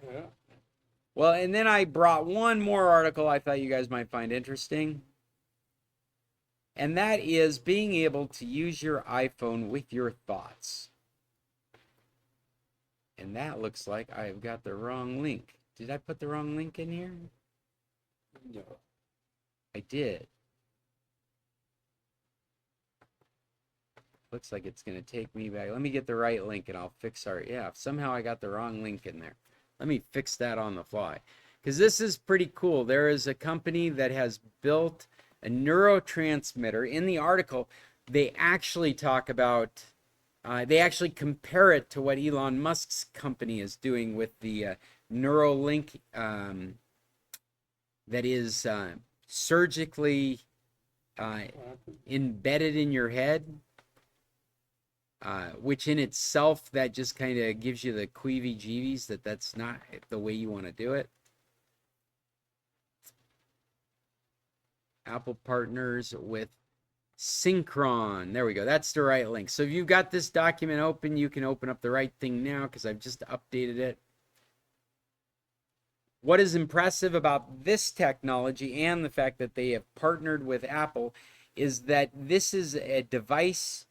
[SPEAKER 1] Yeah.
[SPEAKER 2] Well, and then I brought one more article I thought you guys might find interesting. And that is being able to use your iPhone with your thoughts. And that looks like I've got the wrong link. Did I put the wrong link in here?
[SPEAKER 1] No.
[SPEAKER 2] I did. Looks like it's going to take me back. Let me get the right link and I'll fix our, yeah, if somehow I got the wrong link in there. Let me fix that on the fly. Because this is pretty cool. There is a company that has built a neurotransmitter. In the article, they actually talk about, they actually compare it to what Elon Musk's company is doing with the Neuralink that is surgically embedded in your head. Which in itself, that just kind of gives you the queevy-jeebies that's not the way you want to do it. Apple partners with Synchron. There we go. That's the right link. So if you've got this document open, you can open up the right thing now because I've just updated it. What is impressive about this technology and the fact that they have partnered with Apple is that this is a device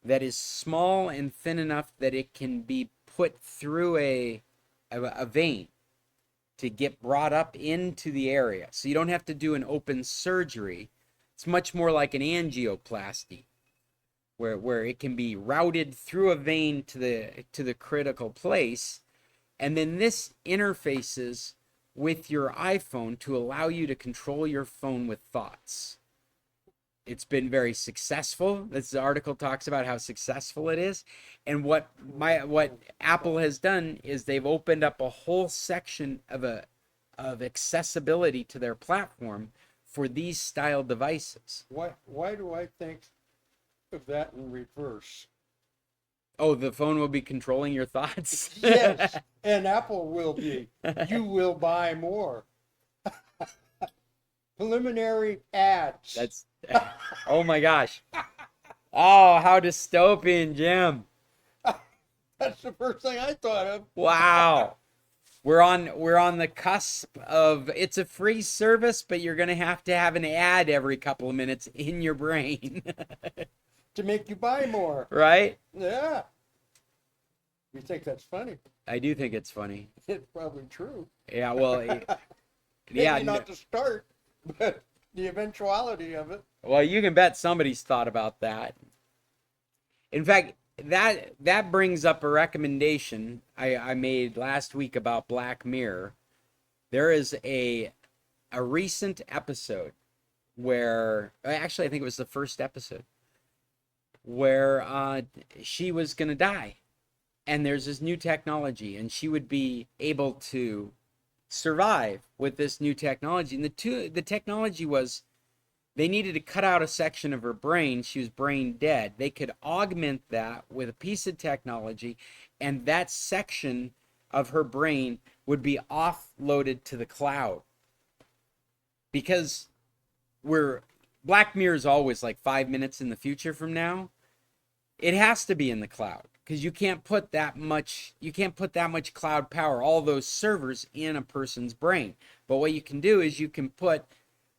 [SPEAKER 2] that is small and thin enough that it can be put through a vein to get brought up into the area. So you don't have to do an open surgery. It's much more like an angioplasty, where it can be routed through a vein to the critical place, and then this interfaces with your iPhone to allow you to control your phone with thoughts. It's been very successful. This article talks about how successful it is. And what Apple has done is they've opened up a whole section of accessibility to their platform for these style devices.
[SPEAKER 1] Why do I think of that in reverse?
[SPEAKER 2] Oh, the phone will be controlling your thoughts?
[SPEAKER 1] Yes, and Apple will be. You will buy more. Preliminary ads.
[SPEAKER 2] That's, oh my gosh. Oh, how dystopian, Jim.
[SPEAKER 1] That's the first thing I thought of.
[SPEAKER 2] Wow. We're on the cusp of, it's a free service, but you're going to have an ad every couple of minutes in your brain.
[SPEAKER 1] To make you buy more.
[SPEAKER 2] Right?
[SPEAKER 1] Yeah. You think that's funny?
[SPEAKER 2] I do think it's funny.
[SPEAKER 1] It's probably true.
[SPEAKER 2] Yeah, well, yeah.
[SPEAKER 1] Maybe not to start, but the eventuality of it.
[SPEAKER 2] Well, you can bet somebody's thought about that. In fact, that brings up a recommendation I made last week about Black Mirror. There is a recent episode where, actually, I think it was the first episode, where she was going to die. And there's this new technology, and she would be able to survive with this new technology. And the technology was, they needed to cut out a section of her brain. She was brain dead. They could augment that with a piece of technology, and that section of her brain would be offloaded to the cloud. Because Black Mirror is always like 5 minutes in the future from now. It has to be in the cloud, because you can't put that much cloud power, all those servers, in a person's brain. But what you can do is you can put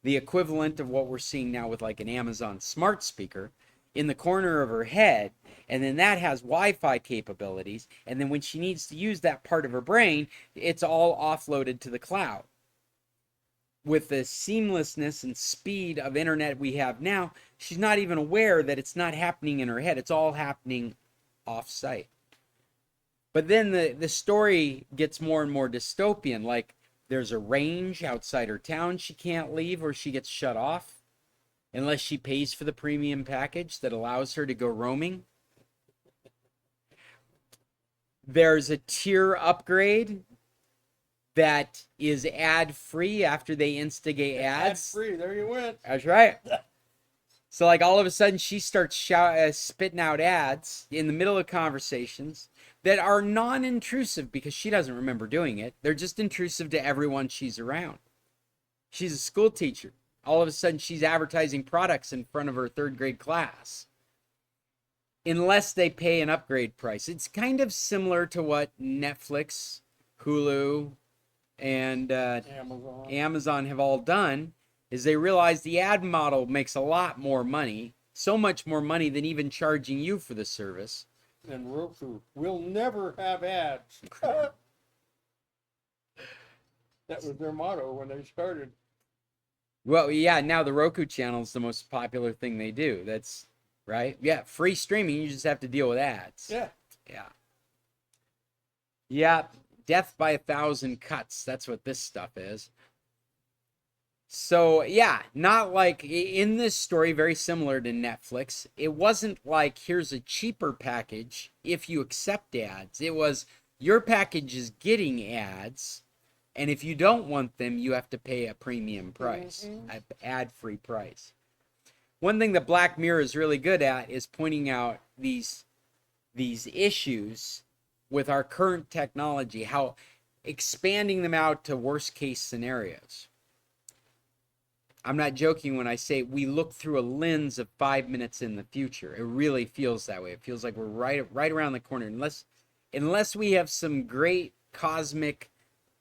[SPEAKER 2] the equivalent of what we're seeing now with like an Amazon smart speaker in the corner of her head, and then that has Wi-Fi capabilities, and then when she needs to use that part of her brain, it's all offloaded to the cloud. With the seamlessness and speed of internet we have now, she's not even aware that it's not happening in her head. It's all happening off-site. But then the story gets more and more dystopian. Like, there's a range outside her town she can't leave, or she gets shut off unless she pays for the premium package that allows her to go roaming. There's a tier upgrade that is ad-free after they instigate ads.
[SPEAKER 1] Ad-free, there you went.
[SPEAKER 2] That's right. So like all of a sudden she starts spitting out ads in the middle of conversations that are non-intrusive because she doesn't remember doing it. They're just intrusive to everyone she's around. She's a school teacher. All of a sudden she's advertising products in front of her third grade class. Unless they pay an upgrade price. It's kind of similar to what Netflix, Hulu, and Amazon have all done, is they realize the ad model makes a lot more money, so much more money than even charging you for the service.
[SPEAKER 1] And Roku will never have ads. That was their motto when they started.
[SPEAKER 2] Well, yeah, now the Roku channel is the most popular thing they do. That's right? Yeah, free streaming, you just have to deal with ads.
[SPEAKER 1] Yeah.
[SPEAKER 2] Yeah. Yeah, death by 1,000 cuts. That's what this stuff is. So, yeah, not like in this story, very similar to Netflix. It wasn't like, here's a cheaper package if you accept ads. It was, your package is getting ads, and if you don't want them, you have to pay a premium price, an ad-free price. One thing that Black Mirror is really good at is pointing out these issues with our current technology, how expanding them out to worst case scenarios. I'm not joking when I say we look through a lens of 5 minutes in the future. It really feels that way. It feels like we're right around the corner. Unless we have some great cosmic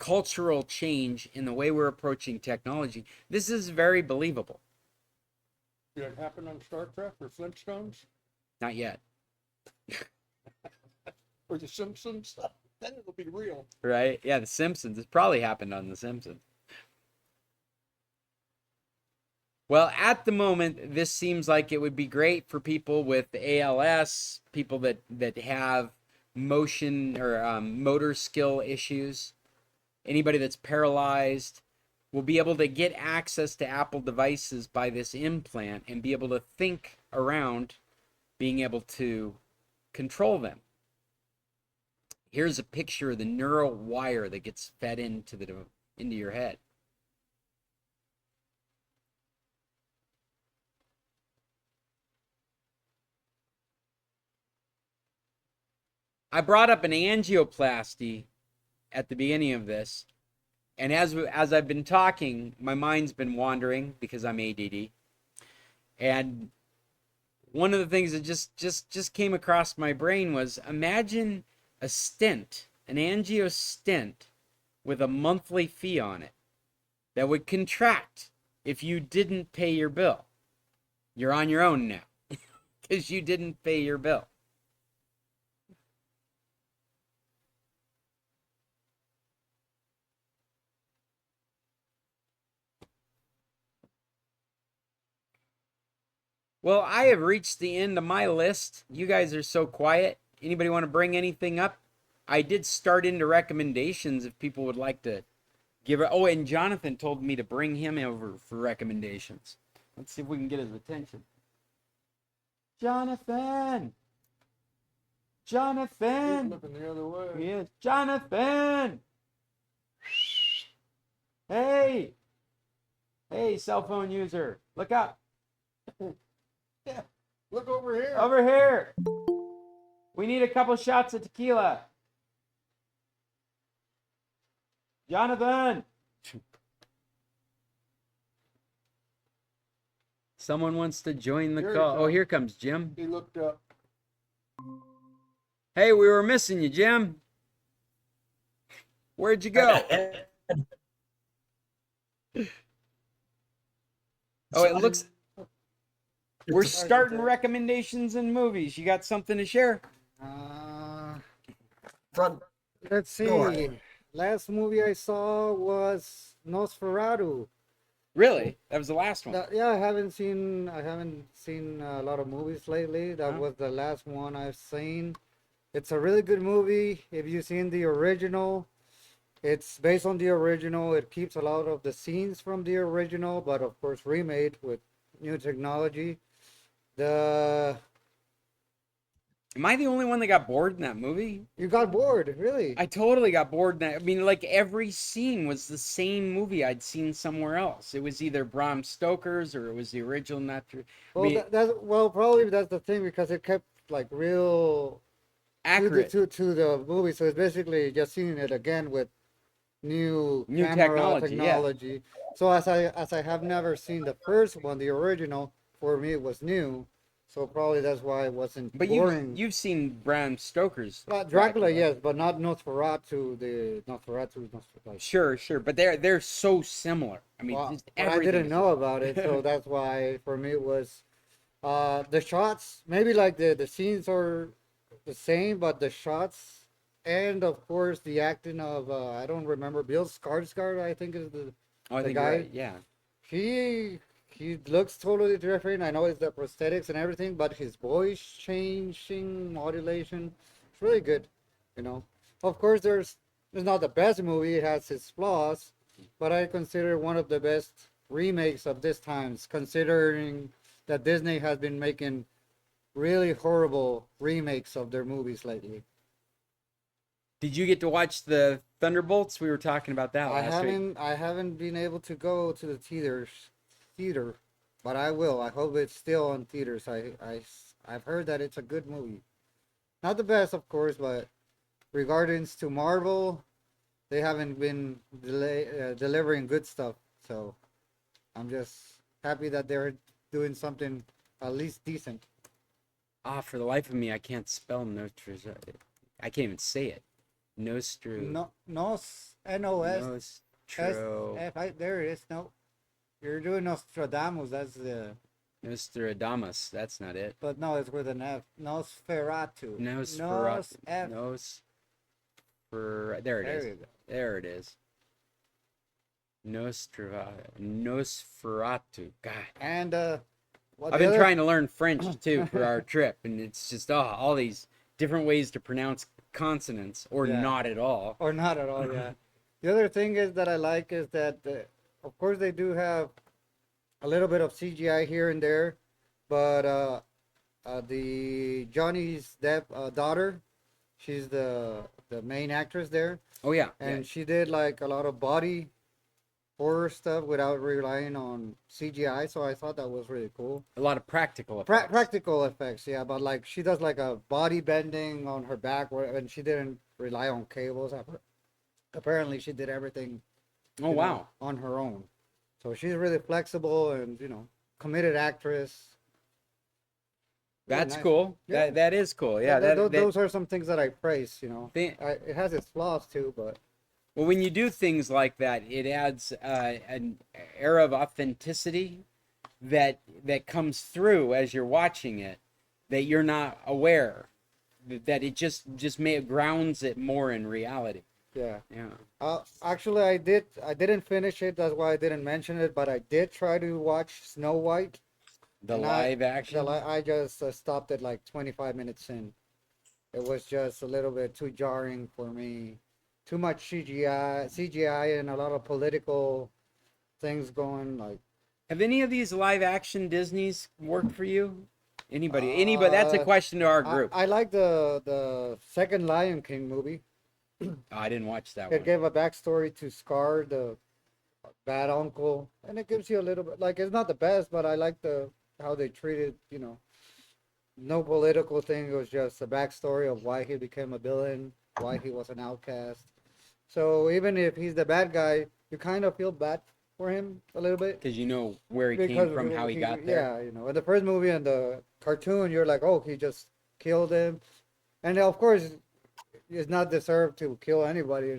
[SPEAKER 2] cultural change in the way we're approaching technology, this is very believable.
[SPEAKER 1] Did it happen on Star Trek or Flintstones
[SPEAKER 2] Not yet,
[SPEAKER 1] or The Simpsons? Then it'll be real.
[SPEAKER 2] right? Yeah, The Simpsons. It's probably happened on The Simpsons. Well, at the moment, this seems like it would be great for people with ALS, people that have motion or motor skill issues, anybody that's paralyzed will be able to get access to Apple devices by this implant and be able to think around being able to control them. Here's a picture of the neural wire that gets fed into your head. I brought up an angioplasty at the beginning of this, and as I've been talking, my mind's been wandering because I'm ADD. And one of the things that just came across my brain was, imagine a stent, an angio stent with a monthly fee on it that would contract if you didn't pay your bill. You're on your own now because you didn't pay your bill. Well, I have reached the end of my list. You guys are so quiet. Anybody want to bring anything up? I did start into recommendations if people would like to give it. Oh, and Jonathan told me to bring him over for recommendations. Let's see if we can get his attention. Jonathan!
[SPEAKER 1] He's
[SPEAKER 2] Jonathan!
[SPEAKER 1] looking the other way.
[SPEAKER 2] Yes, Jonathan! Hey! Hey, cell phone user, look up.
[SPEAKER 1] Yeah. Look over here.
[SPEAKER 2] Over here. We need a couple shots of tequila. Jonathan. Someone wants to join the
[SPEAKER 1] Here he
[SPEAKER 2] call. Oh,
[SPEAKER 1] comes.
[SPEAKER 2] here comes Jim.
[SPEAKER 1] He looked up.
[SPEAKER 2] Hey, we were missing you, Jim. Where'd you go? Oh, it looks... We're starting recommendations in movies. You got something to share?
[SPEAKER 8] Front.
[SPEAKER 9] Let's see.
[SPEAKER 8] Go ahead.
[SPEAKER 9] Last movie I saw was Nosferatu.
[SPEAKER 2] Really? That was the last one.
[SPEAKER 9] Yeah, I haven't seen a lot of movies lately. That
[SPEAKER 2] Huh?
[SPEAKER 9] was the last one I've seen. It's a really good movie. If you've seen the original, it's based on the original. It keeps a lot of the scenes from the original, but of course remade with new technology.
[SPEAKER 2] Am I the only one that got bored in that movie?
[SPEAKER 9] You got bored, really?
[SPEAKER 2] I totally got bored in that. I mean, like every scene was the same movie I'd seen somewhere else. It was either Bram Stoker's or it was the original. Not true.
[SPEAKER 9] Well, well, probably that's the thing because it kept like real
[SPEAKER 2] accurate.
[SPEAKER 9] to the movie. So it's basically just seeing it again with new
[SPEAKER 2] technology, yeah.
[SPEAKER 9] technology. So as I have never seen the first one, the original, for me it was new. So probably that's why it wasn't
[SPEAKER 2] But
[SPEAKER 9] boring.
[SPEAKER 2] you've seen Bram Stoker's
[SPEAKER 9] Dracula, yes, but not Nosferatu. Like,
[SPEAKER 2] Sure. But they're so similar. I mean,
[SPEAKER 9] well,
[SPEAKER 2] just
[SPEAKER 9] but I
[SPEAKER 2] everything
[SPEAKER 9] didn't
[SPEAKER 2] is-
[SPEAKER 9] know about it, so that's why for me it was the shots. Maybe like the scenes are the same, but the shots and of course the acting of I don't remember Bill Skarsgård. I think is
[SPEAKER 2] Oh, I
[SPEAKER 9] the
[SPEAKER 2] think you're
[SPEAKER 9] guy-
[SPEAKER 2] right. Yeah.
[SPEAKER 9] he he looks totally different. I know it's the prosthetics and everything, but his voice changing, modulation, it's really good. You know, of course, it's not the best movie. It has its flaws, but I consider it one of the best remakes of this times, considering that Disney has been making really horrible remakes of their movies lately.
[SPEAKER 2] Did you get to watch the Thunderbolts? We were talking about that last week.
[SPEAKER 9] I haven't been able to go to the theater, but I will. I hope it's still on theaters. I've heard that it's a good movie. Not the best, of course, but regarding to Marvel, they haven't been delivering good stuff. So I'm just happy that they're doing something at least decent.
[SPEAKER 2] For the life of me, I can't spell I can't even say it. Nostru.
[SPEAKER 9] No, Nos, Nos, there it is. No, you're doing Nostradamus. That's the.
[SPEAKER 2] Nostradamus. That's not it.
[SPEAKER 9] But no, it's with an F. Nosferatu.
[SPEAKER 2] Nosferatu.
[SPEAKER 9] Nos F.
[SPEAKER 2] There it
[SPEAKER 9] There
[SPEAKER 2] is.
[SPEAKER 9] you go.
[SPEAKER 2] There it is. Nosferatu. God.
[SPEAKER 9] And
[SPEAKER 2] I've been trying to learn French too for our trip, and it's just all these different ways to pronounce consonants, or
[SPEAKER 9] Yeah.
[SPEAKER 2] not at all.
[SPEAKER 9] Or not at all. Yeah. The other thing is that I like is that of course they do have a little bit of CGI here and there, but the Johnny's daughter, she's the main actress there,
[SPEAKER 2] Oh yeah.
[SPEAKER 9] and she did like a lot of body horror stuff without relying on CGI. So I thought that was really cool.
[SPEAKER 2] A lot of practical effects.
[SPEAKER 9] Practical effects, yeah, but like she does like a body bending on her back, and she didn't rely on cables. Apparently, she did everything.
[SPEAKER 2] Oh wow.
[SPEAKER 9] On her own. So she's really flexible and committed actress. Really
[SPEAKER 2] That's
[SPEAKER 9] nice.
[SPEAKER 2] cool.
[SPEAKER 9] Yeah.
[SPEAKER 2] That is cool. Yeah.
[SPEAKER 9] Those are some things that I praise. It has its flaws too, but
[SPEAKER 2] Well, when you do things like that, it adds an air of authenticity that comes through as you're watching it, that you're not aware, that it just grounds it more in reality.
[SPEAKER 9] yeah.
[SPEAKER 2] Yeah.
[SPEAKER 9] Actually, I didn't finish it. That's why I didn't mention it. But I did try to watch Snow White.
[SPEAKER 2] The
[SPEAKER 9] And
[SPEAKER 2] live action.
[SPEAKER 9] I just stopped at like 25 minutes in. It was just a little bit too jarring for me. Too much CGI, and a lot of political things going. Like,
[SPEAKER 2] Have any of these live action Disneys worked for you? Anybody? That's a question to our group.
[SPEAKER 9] I like the second Lion King movie.
[SPEAKER 2] I didn't watch that
[SPEAKER 9] It
[SPEAKER 2] one.
[SPEAKER 9] gave a backstory to Scar, the bad uncle, and it gives you a little bit. Like, it's not the best, but I like how they treated. No political thing. It was just a backstory of why he became a villain, why he was an outcast. So even if he's the bad guy, you kind of feel bad for him a little bit.
[SPEAKER 2] Because you know where he came from, how he got there.
[SPEAKER 9] Yeah, in the first movie and the cartoon, you're like, oh, he just killed him. And of course, it's not deserved to kill anybody,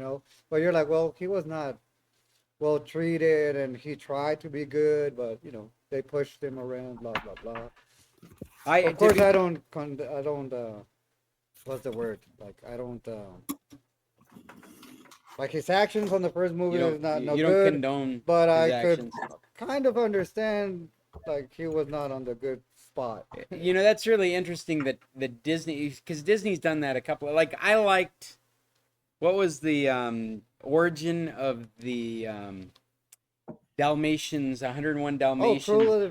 [SPEAKER 9] But you're like, well, he was not well treated, and he tried to be good, but, they pushed him around, blah, blah, blah. Of course, I don't, what's the word? Like, I don't, like his actions on the first movie is not no
[SPEAKER 2] you don't
[SPEAKER 9] good,
[SPEAKER 2] condone
[SPEAKER 9] but
[SPEAKER 2] his
[SPEAKER 9] I could
[SPEAKER 2] actions.
[SPEAKER 9] kind of understand, like, he was not on the good spot.
[SPEAKER 2] That's really interesting that Disney, because Disney's done that a couple of, like, I liked, what was the origin of the Dalmatians, 101
[SPEAKER 9] Oh,
[SPEAKER 2] Dalmatians?
[SPEAKER 9] Cruella de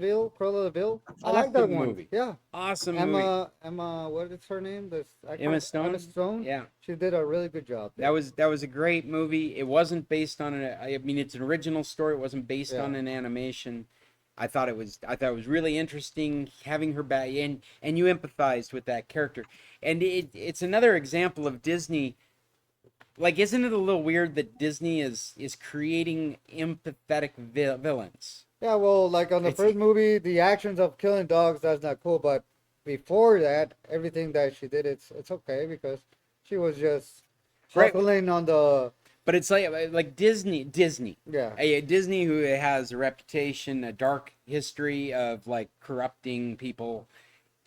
[SPEAKER 9] Vil. I like that
[SPEAKER 2] Awesome
[SPEAKER 9] one.
[SPEAKER 2] movie.
[SPEAKER 9] Yeah.
[SPEAKER 2] Awesome movie.
[SPEAKER 9] Emma, what is her name?
[SPEAKER 2] Emma Stone?
[SPEAKER 9] Emma Stone.
[SPEAKER 2] Yeah.
[SPEAKER 9] She did a really good job.
[SPEAKER 2] That was a great movie. It wasn't based on it's an original story. It wasn't based on an animation. I thought it was really interesting having her back, and you empathized with that character. And it's another example of Disney. Like, isn't it a little weird that Disney is creating empathetic villains?
[SPEAKER 9] Yeah, well, like on the first movie, the actions of killing dogs, that's not cool. But before that, everything that she did, it's okay because she was just shuffling on the.
[SPEAKER 2] But it's like Disney.
[SPEAKER 9] Yeah.
[SPEAKER 2] Disney, who has a reputation, a dark history of like corrupting people,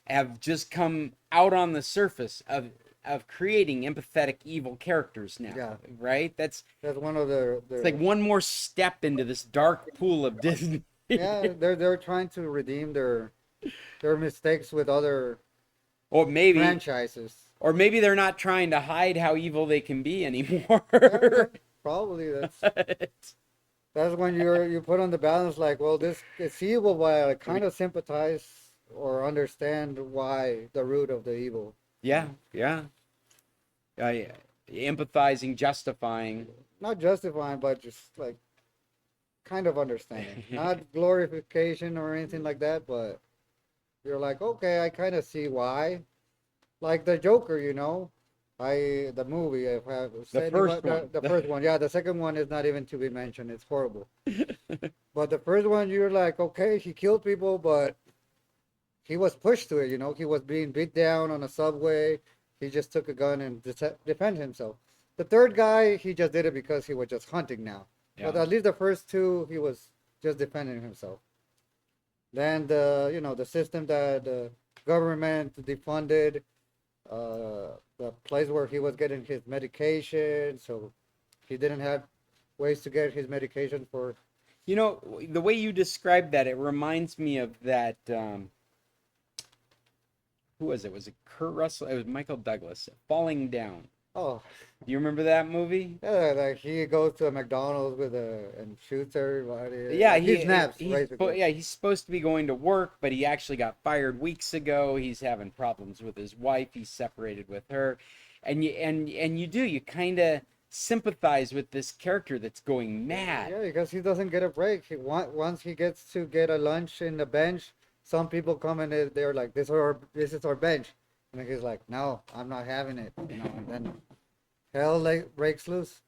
[SPEAKER 2] have just come out on the surface of creating empathetic evil characters now.
[SPEAKER 9] Yeah.
[SPEAKER 2] Right? That's
[SPEAKER 9] one of the.
[SPEAKER 2] It's like one more step into this dark pool of Disney.
[SPEAKER 9] Yeah, they're trying to redeem their mistakes with other
[SPEAKER 2] Or maybe,
[SPEAKER 9] franchises.
[SPEAKER 2] or maybe they're not trying to hide how evil they can be anymore.
[SPEAKER 9] Yeah, probably that's when you put on the balance like, well, this it's evil, but I kind of sympathize or understand why the root of the evil.
[SPEAKER 2] Yeah, yeah. Empathizing, justifying.
[SPEAKER 9] Not justifying, but just like kind of understanding. Not glorification or anything like that, but you're like, okay, I kind of see why. Like the Joker, the movie. If I said
[SPEAKER 2] first one.
[SPEAKER 9] the first one, yeah, the second one is not even to be mentioned. It's horrible. But the first one, you're like, okay, he killed people, but he was pushed to it. He was being beat down on a subway. He just took a gun and defend himself. The third guy, he just did it because he was just hunting now. But
[SPEAKER 2] Yeah.
[SPEAKER 9] at least the first two, he was just defending himself. Then the system that the government defunded, the place where he was getting his medication, so he didn't have ways to get his medication for.
[SPEAKER 2] The way you described that, it reminds me of that. Who was it? Was it Kurt Russell? It was Michael Douglas. Falling Down.
[SPEAKER 9] Oh,
[SPEAKER 2] Do you remember that movie?
[SPEAKER 9] yeah, like he goes to a McDonald's and shoots everybody.
[SPEAKER 2] Yeah,
[SPEAKER 9] Like, he snaps
[SPEAKER 2] he's
[SPEAKER 9] basically.
[SPEAKER 2] yeah, he's supposed to be going to work, but he actually got fired weeks ago. He's having problems with his wife. He's separated with her, and you kind of sympathize with this character that's going mad.
[SPEAKER 9] Yeah, because he doesn't get a break. Once he gets to get a lunch in the bench, some people come and they're like, this is our bench," and he's like, "No, I'm not having it." And then hell breaks loose.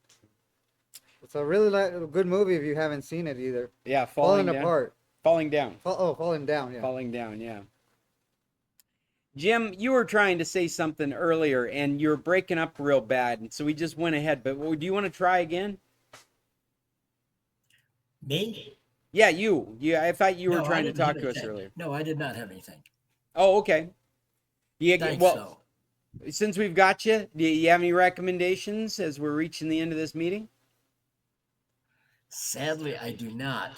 [SPEAKER 9] It's a really good movie if you haven't seen it either.
[SPEAKER 2] Yeah,
[SPEAKER 9] Falling
[SPEAKER 2] down.
[SPEAKER 9] apart.
[SPEAKER 2] Falling down.
[SPEAKER 9] Falling down. Yeah.
[SPEAKER 2] Falling down. Yeah. Jim, you were trying to say something earlier, and you're breaking up real bad, and so we just went ahead. But do you want to try again?
[SPEAKER 8] Me?
[SPEAKER 2] Yeah, you. Yeah, I thought you were
[SPEAKER 8] No, I
[SPEAKER 2] trying to
[SPEAKER 8] didn't
[SPEAKER 2] talk
[SPEAKER 8] have
[SPEAKER 2] to us
[SPEAKER 8] anything.
[SPEAKER 2] earlier.
[SPEAKER 8] No, I did not have anything.
[SPEAKER 2] Oh, okay.
[SPEAKER 8] Thanks,
[SPEAKER 2] Well,
[SPEAKER 8] though.
[SPEAKER 2] since we've got you, do you have any recommendations as we're reaching the end of this meeting?
[SPEAKER 8] Sadly, I do not.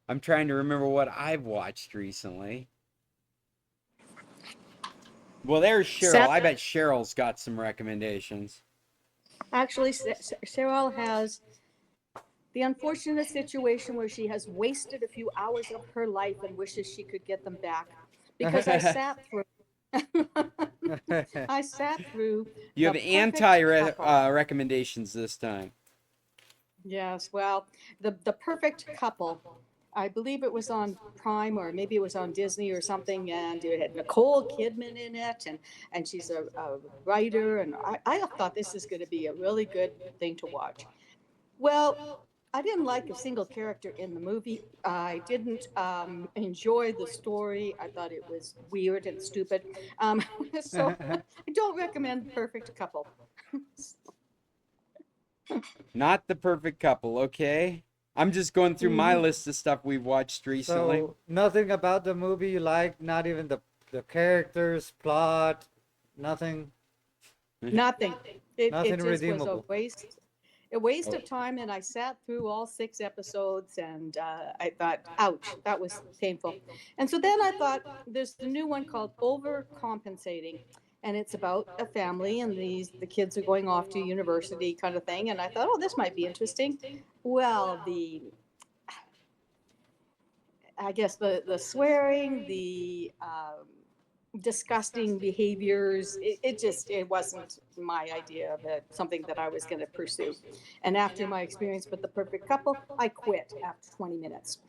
[SPEAKER 2] I'm trying to remember what I've watched recently. Well, there's Cheryl.
[SPEAKER 7] Seth?
[SPEAKER 2] I bet Cheryl's got some recommendations.
[SPEAKER 7] Actually, Cheryl has the unfortunate situation where she has wasted a few hours of her life and wishes she could get them back. Because I sat through. I sat through.
[SPEAKER 2] You have
[SPEAKER 7] The Perfect
[SPEAKER 2] anti
[SPEAKER 7] Couple.
[SPEAKER 2] recommendations this time.
[SPEAKER 7] Yes, well, the Perfect Couple. I believe it was on Prime or maybe it was on Disney or something, and it had Nicole Kidman in it, and she's a writer, and I thought this is going to be a really good thing to watch. Well, I didn't like a single character in the movie. I didn't enjoy the story. I thought it was weird and stupid. So I don't recommend Perfect Couple.
[SPEAKER 2] Not the Perfect Couple, okay? I'm just going through my
[SPEAKER 7] Mhm.
[SPEAKER 2] list of stuff we've watched recently.
[SPEAKER 9] So nothing about the movie you like, not even the characters, plot, nothing.
[SPEAKER 7] Nothing. It
[SPEAKER 9] Nothing
[SPEAKER 7] just was a
[SPEAKER 9] redeemable.
[SPEAKER 7] waste of time, and I sat through all 6 episodes, and I thought, ouch, that was painful. And so then I thought, there's the new one called Overcompensating, and it's about a family, and the kids are going off to university kind of thing, and I thought, oh, this might be interesting. Well, I guess the swearing, the disgusting behaviors, it wasn't my idea of something that I was going to pursue. And after my experience with The Perfect Couple, I quit after 20 minutes.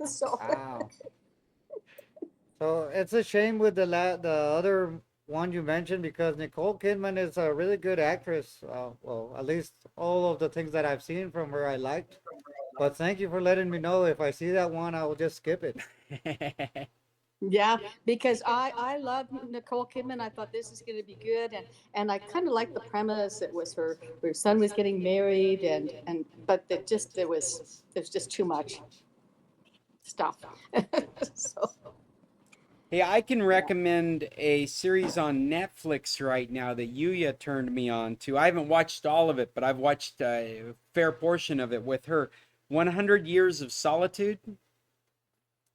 [SPEAKER 7] So
[SPEAKER 9] Wow. So it's a shame with the other one you mentioned because Nicole Kidman is a really good actress. Well, at least all of the things that I've seen from her, I liked. But thank you for letting me know. If I see that one, I will just skip it.
[SPEAKER 7] yeah, because I love Nicole Kidman. I thought this is going to be good, and I kind of liked the premise. It was her son was getting married, but there was just too much stuff. So
[SPEAKER 2] Hey, I can recommend a series on Netflix right now that Yuya turned me on to. I haven't watched all of it, but I've watched a fair portion of it with her. 100 Years of Solitude.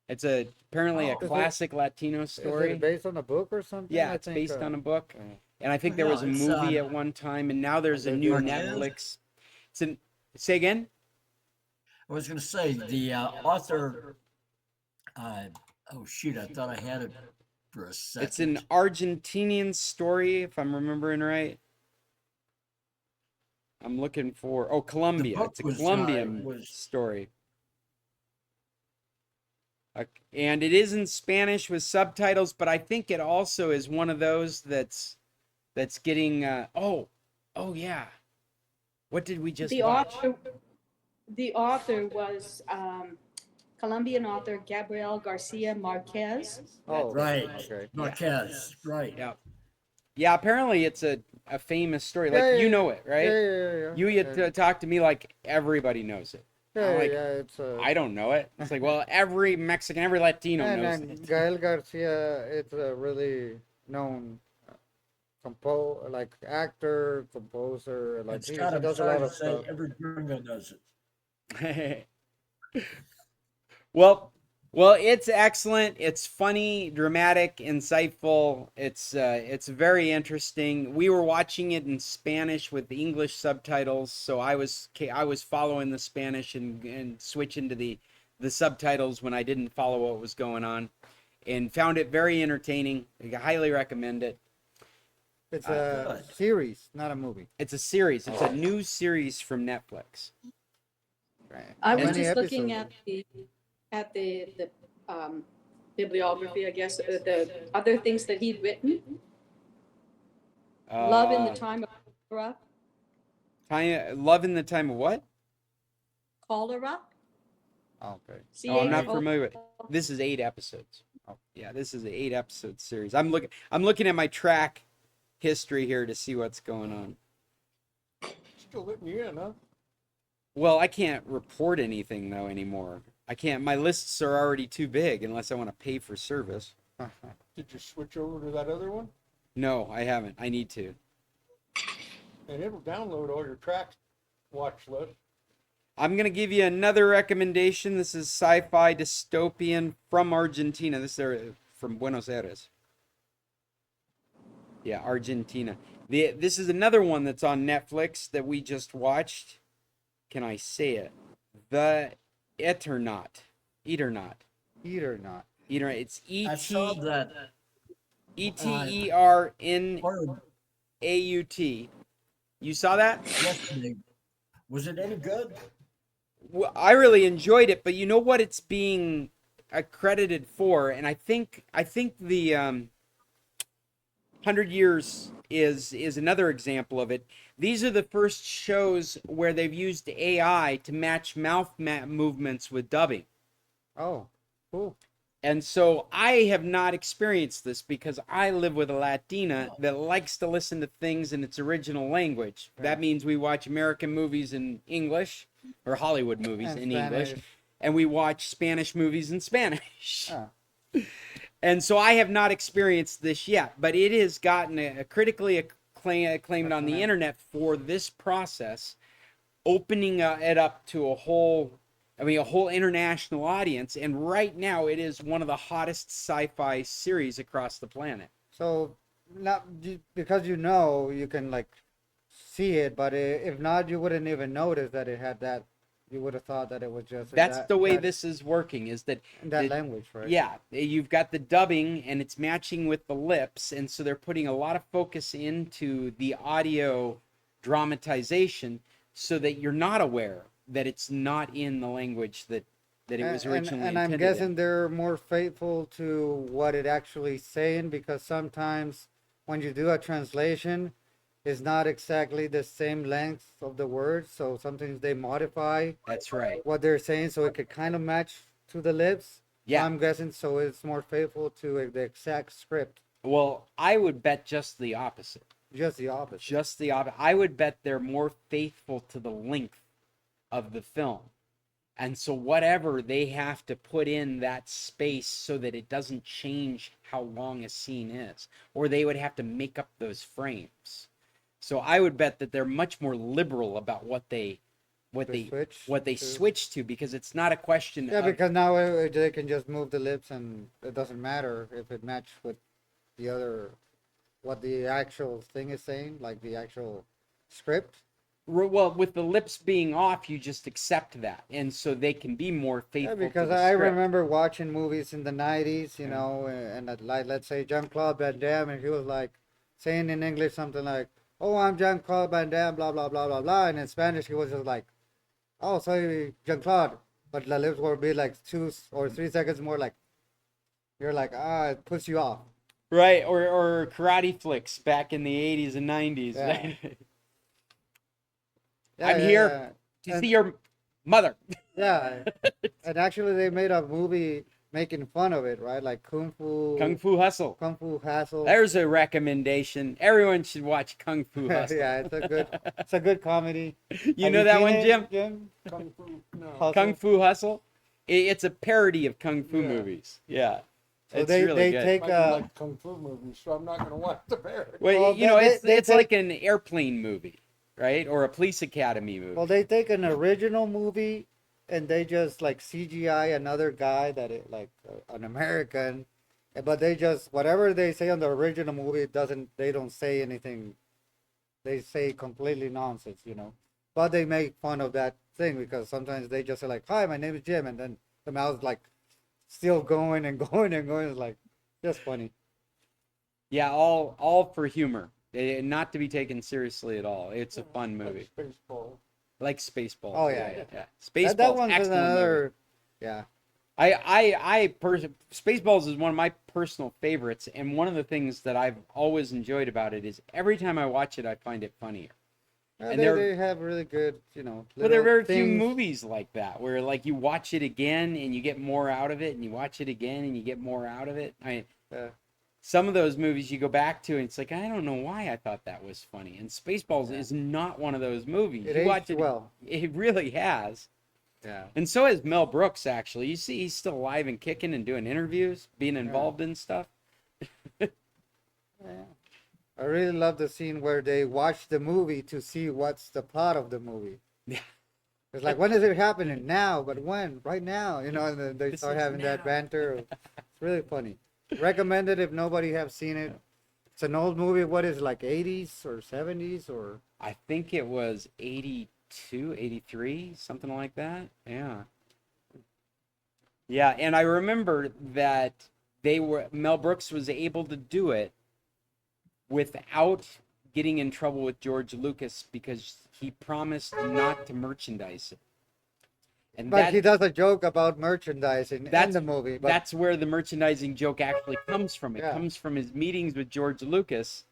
[SPEAKER 2] It's apparently a
[SPEAKER 8] Oh.
[SPEAKER 2] classic Latino
[SPEAKER 9] Is
[SPEAKER 2] story.
[SPEAKER 9] it based on a book or something?
[SPEAKER 2] Yeah,
[SPEAKER 9] I
[SPEAKER 2] it's
[SPEAKER 9] think,
[SPEAKER 2] based on a book.
[SPEAKER 9] uh,
[SPEAKER 2] And I think
[SPEAKER 8] Oh,
[SPEAKER 2] there
[SPEAKER 8] yeah,
[SPEAKER 2] was a
[SPEAKER 8] it's,
[SPEAKER 2] movie at one time, and now there's a new
[SPEAKER 8] Marquez?
[SPEAKER 2] Netflix. It's an, say again?
[SPEAKER 8] I was gonna say, the author, oh shoot, I thought I had it for a second.
[SPEAKER 2] It's an Argentinian story, if I'm remembering right. I'm looking for Colombia.
[SPEAKER 8] book
[SPEAKER 2] It's a
[SPEAKER 8] was,
[SPEAKER 2] Colombian story. And it is in Spanish with subtitles, but I think it also is one of those that's getting oh yeah. What did we just
[SPEAKER 7] The
[SPEAKER 2] watch?
[SPEAKER 7] author was Colombian author Gabriel Garcia Marquez.
[SPEAKER 9] Oh,
[SPEAKER 8] Right,
[SPEAKER 9] okay.
[SPEAKER 8] Marquez, right.
[SPEAKER 2] Yeah. Yeah, apparently it's a famous story. Like
[SPEAKER 9] Yeah,
[SPEAKER 2] you
[SPEAKER 9] yeah,
[SPEAKER 2] know it, right?
[SPEAKER 9] Yeah.
[SPEAKER 2] You get to talk to me like everybody knows it. I'm like,
[SPEAKER 9] It's
[SPEAKER 2] I don't know it. It's like, well, every Mexican, every Latino knows
[SPEAKER 9] and
[SPEAKER 2] it.
[SPEAKER 9] Gael Garcia, it's a really known actor, composer, like
[SPEAKER 8] It's
[SPEAKER 9] he
[SPEAKER 8] kind of
[SPEAKER 9] does a lot
[SPEAKER 8] hard to
[SPEAKER 9] of
[SPEAKER 8] say
[SPEAKER 9] stuff.
[SPEAKER 8] every gringo knows it.
[SPEAKER 2] Well, it's excellent. It's funny, dramatic, insightful. It's very interesting. We were watching it in Spanish with the English subtitles, so I was following the Spanish and switching to the subtitles when I didn't follow what was going on, and found it very entertaining. I highly recommend it.
[SPEAKER 9] It's a series, not a movie.
[SPEAKER 2] It's a series. It's a new series from Netflix.
[SPEAKER 9] Right.
[SPEAKER 7] I was
[SPEAKER 9] How many
[SPEAKER 7] just looking
[SPEAKER 9] episodes?
[SPEAKER 7] at the bibliography, I guess, the other things that he'd written. Love in the Time of Cholera.
[SPEAKER 2] Love in the Time of what?
[SPEAKER 7] Cholera.
[SPEAKER 9] Okay.
[SPEAKER 2] Oh, I'm not
[SPEAKER 7] C-H-O-
[SPEAKER 2] familiar with. This is 8 episodes. Oh, yeah, this is an 8-episode series. I'm looking at my track history here to see what's going on.
[SPEAKER 1] Still letting you in, huh?
[SPEAKER 2] Well, I can't report anything though anymore. I can't. My lists are already too big unless I want to pay for service.
[SPEAKER 1] Did you switch over to that other one?
[SPEAKER 2] No, I haven't. I need to.
[SPEAKER 1] And it'll download all your track watch list.
[SPEAKER 2] I'm gonna give you another recommendation. This is sci-fi dystopian from Argentina. This is from Buenos Aires. Yeah, Argentina. This is another one that's on Netflix that we just watched. Can I say it? The Eternaut. Eternaut.
[SPEAKER 9] Eat or not.
[SPEAKER 2] Eternaut. It's
[SPEAKER 8] I saw that.
[SPEAKER 2] Eternaut. You saw that?
[SPEAKER 8] Yesterday. Was it any good?
[SPEAKER 2] Well, I really enjoyed it, but you know what it's being accredited for, and I think the 100 Years is another example of it. These are the first shows where they've used AI to match mouth movements with dubbing.
[SPEAKER 9] Oh, cool.
[SPEAKER 2] And so I have not experienced this because I live with a Latina that likes to listen to things in its original language.
[SPEAKER 9] Yeah.
[SPEAKER 2] That means we watch American movies in English or Hollywood movies
[SPEAKER 9] And
[SPEAKER 2] in English,
[SPEAKER 9] Spanish.
[SPEAKER 2] and we watch Spanish movies in Spanish.
[SPEAKER 9] Ah.
[SPEAKER 2] And so I have not experienced this yet, but it has gotten a critically acclaimed on the internet for this process, opening it up to a whole international audience. And right now it is one of the hottest sci-fi series across the planet.
[SPEAKER 9] So, because you can like see it, but if not, you wouldn't even notice that it had that. You would have thought that it was just.
[SPEAKER 2] That's the way this is working, is that
[SPEAKER 9] in that language, right?
[SPEAKER 2] Yeah, you've got the dubbing and it's matching with the lips, and so they're putting a lot of focus into the audio dramatization so that you're not aware that it's not in the language that it was originally
[SPEAKER 9] and I'm
[SPEAKER 2] intended
[SPEAKER 9] guessing
[SPEAKER 2] in.
[SPEAKER 9] they're more faithful to what it actually saying, because sometimes when you do a translation, it's not exactly the same length of the words, so sometimes they modify
[SPEAKER 2] That's right.
[SPEAKER 9] what they're saying so it could kind of match to the lips.
[SPEAKER 2] Yeah.
[SPEAKER 9] I'm guessing so it's more faithful to the exact script.
[SPEAKER 2] Well, I would bet just the opposite.
[SPEAKER 9] Just the opposite.
[SPEAKER 2] Just the opposite. I would bet they're more faithful to the length of the film. And so whatever they have to put in that space so that it doesn't change how long a scene is, or they would have to make up those frames. So I would bet that they're much more liberal about what they what
[SPEAKER 9] They
[SPEAKER 2] they
[SPEAKER 9] switch
[SPEAKER 2] what they
[SPEAKER 9] to-
[SPEAKER 2] switch to, because it's not a question
[SPEAKER 9] Yeah,
[SPEAKER 2] of,
[SPEAKER 9] because now they can just move the lips and it doesn't matter if it matches with the other, what the actual thing is saying, like the actual script.
[SPEAKER 2] well, with the lips being off, you just accept that, and so they can be more
[SPEAKER 9] Yeah,
[SPEAKER 2] faithful
[SPEAKER 9] because
[SPEAKER 2] to the
[SPEAKER 9] I
[SPEAKER 2] script.
[SPEAKER 9] remember watching movies in the 90s, you
[SPEAKER 2] Yeah.
[SPEAKER 9] know, and like, let's say Jean-Claude Van Damme, and he was like saying in English something like, oh, I'm Jean-Claude Van Damme, blah, blah, blah, blah, blah. And in Spanish, he was just like, oh, sorry, Jean-Claude. But the lips will be like 2 or 3 seconds more like, you're like, it puts you off.
[SPEAKER 2] Right, or karate flicks back in the 80s and 90s.
[SPEAKER 9] Yeah. Yeah,
[SPEAKER 2] I'm
[SPEAKER 9] yeah,
[SPEAKER 2] here
[SPEAKER 9] yeah.
[SPEAKER 2] to
[SPEAKER 9] And-
[SPEAKER 2] see your mother.
[SPEAKER 9] Yeah. And actually, they made a movie making fun of it, right? Like
[SPEAKER 2] Kung Fu Hustle.
[SPEAKER 9] Kung Fu Hassle.
[SPEAKER 2] There's a recommendation. Everyone should watch Kung Fu Hustle.
[SPEAKER 9] Yeah, it's a good comedy.
[SPEAKER 2] You
[SPEAKER 9] Have
[SPEAKER 2] know that
[SPEAKER 9] seen
[SPEAKER 2] one,
[SPEAKER 9] it,
[SPEAKER 2] Jim?
[SPEAKER 1] Kung Fu, no.
[SPEAKER 9] Hustle?
[SPEAKER 2] Kung Fu Hustle. It's a parody of Kung Fu
[SPEAKER 1] Yeah.
[SPEAKER 2] movies. Yeah.
[SPEAKER 9] So
[SPEAKER 2] It's
[SPEAKER 9] they
[SPEAKER 2] really good.
[SPEAKER 9] take
[SPEAKER 1] I do like Kung Fu movies, so I'm not gonna watch the parody.
[SPEAKER 2] Well,
[SPEAKER 9] Well,
[SPEAKER 2] you know,
[SPEAKER 9] they
[SPEAKER 2] it's
[SPEAKER 9] take-
[SPEAKER 2] like an airplane movie, right? Or a police academy movie.
[SPEAKER 9] well, they take an original movie and they just like CGI another guy that it like an American, but they just whatever they say on the original movie it doesn't. They don't say anything. They say completely nonsense, you know. But they make fun of that thing because sometimes they just say like, "Hi, my name is Jim," and then the mouth's like still going and going and going. It's like just funny.
[SPEAKER 2] Yeah, all for humor. Not to be taken seriously at all. It's a fun movie.
[SPEAKER 1] Like Spaceball.
[SPEAKER 2] Like Spaceballs.
[SPEAKER 9] Oh, yeah.
[SPEAKER 2] Spaceballs,
[SPEAKER 9] That one's
[SPEAKER 2] excellent movie.
[SPEAKER 9] another. Yeah.
[SPEAKER 2] Spaceballs is one of my personal favorites, and one of the things that I've always enjoyed about it is every time I watch it, I find it funnier. And
[SPEAKER 9] They have really good, you know.
[SPEAKER 2] Well, there are
[SPEAKER 9] little
[SPEAKER 2] very few
[SPEAKER 9] things.
[SPEAKER 2] movies like that where like you watch it again and you get more out of it, and you watch it again and you get more out of it.
[SPEAKER 9] Yeah.
[SPEAKER 2] Some of those movies you go back to and it's like, I don't know why I thought that was funny. And Spaceballs is not one of those movies.
[SPEAKER 9] It
[SPEAKER 2] You watch
[SPEAKER 9] aged well.
[SPEAKER 2] It really has.
[SPEAKER 9] Yeah.
[SPEAKER 2] And so has Mel Brooks, actually. You see, he's still alive and kicking and doing interviews, being involved in stuff.
[SPEAKER 9] Yeah. I really love the scene where they watch the movie to see what's the plot of the movie.
[SPEAKER 2] Yeah.
[SPEAKER 9] It's like, when is it happening? Now, but when? Right now, you know, and then they
[SPEAKER 2] This
[SPEAKER 9] start
[SPEAKER 2] is
[SPEAKER 9] having that
[SPEAKER 2] now.
[SPEAKER 9] banter. It's really funny. Recommend it if nobody have seen it. It's an old movie. What is it, like 80s or 70s or?
[SPEAKER 2] I think it was 82, 83, something like that. Yeah. Yeah, and I remember that Mel Brooks was able to do it without getting in trouble with George Lucas because he promised not to merchandise it. And
[SPEAKER 9] But he does a joke about merchandising in
[SPEAKER 2] That's-
[SPEAKER 9] the movie. But
[SPEAKER 2] that's where the merchandising joke actually comes from. It
[SPEAKER 9] Yeah.
[SPEAKER 2] comes from his meetings with George Lucas,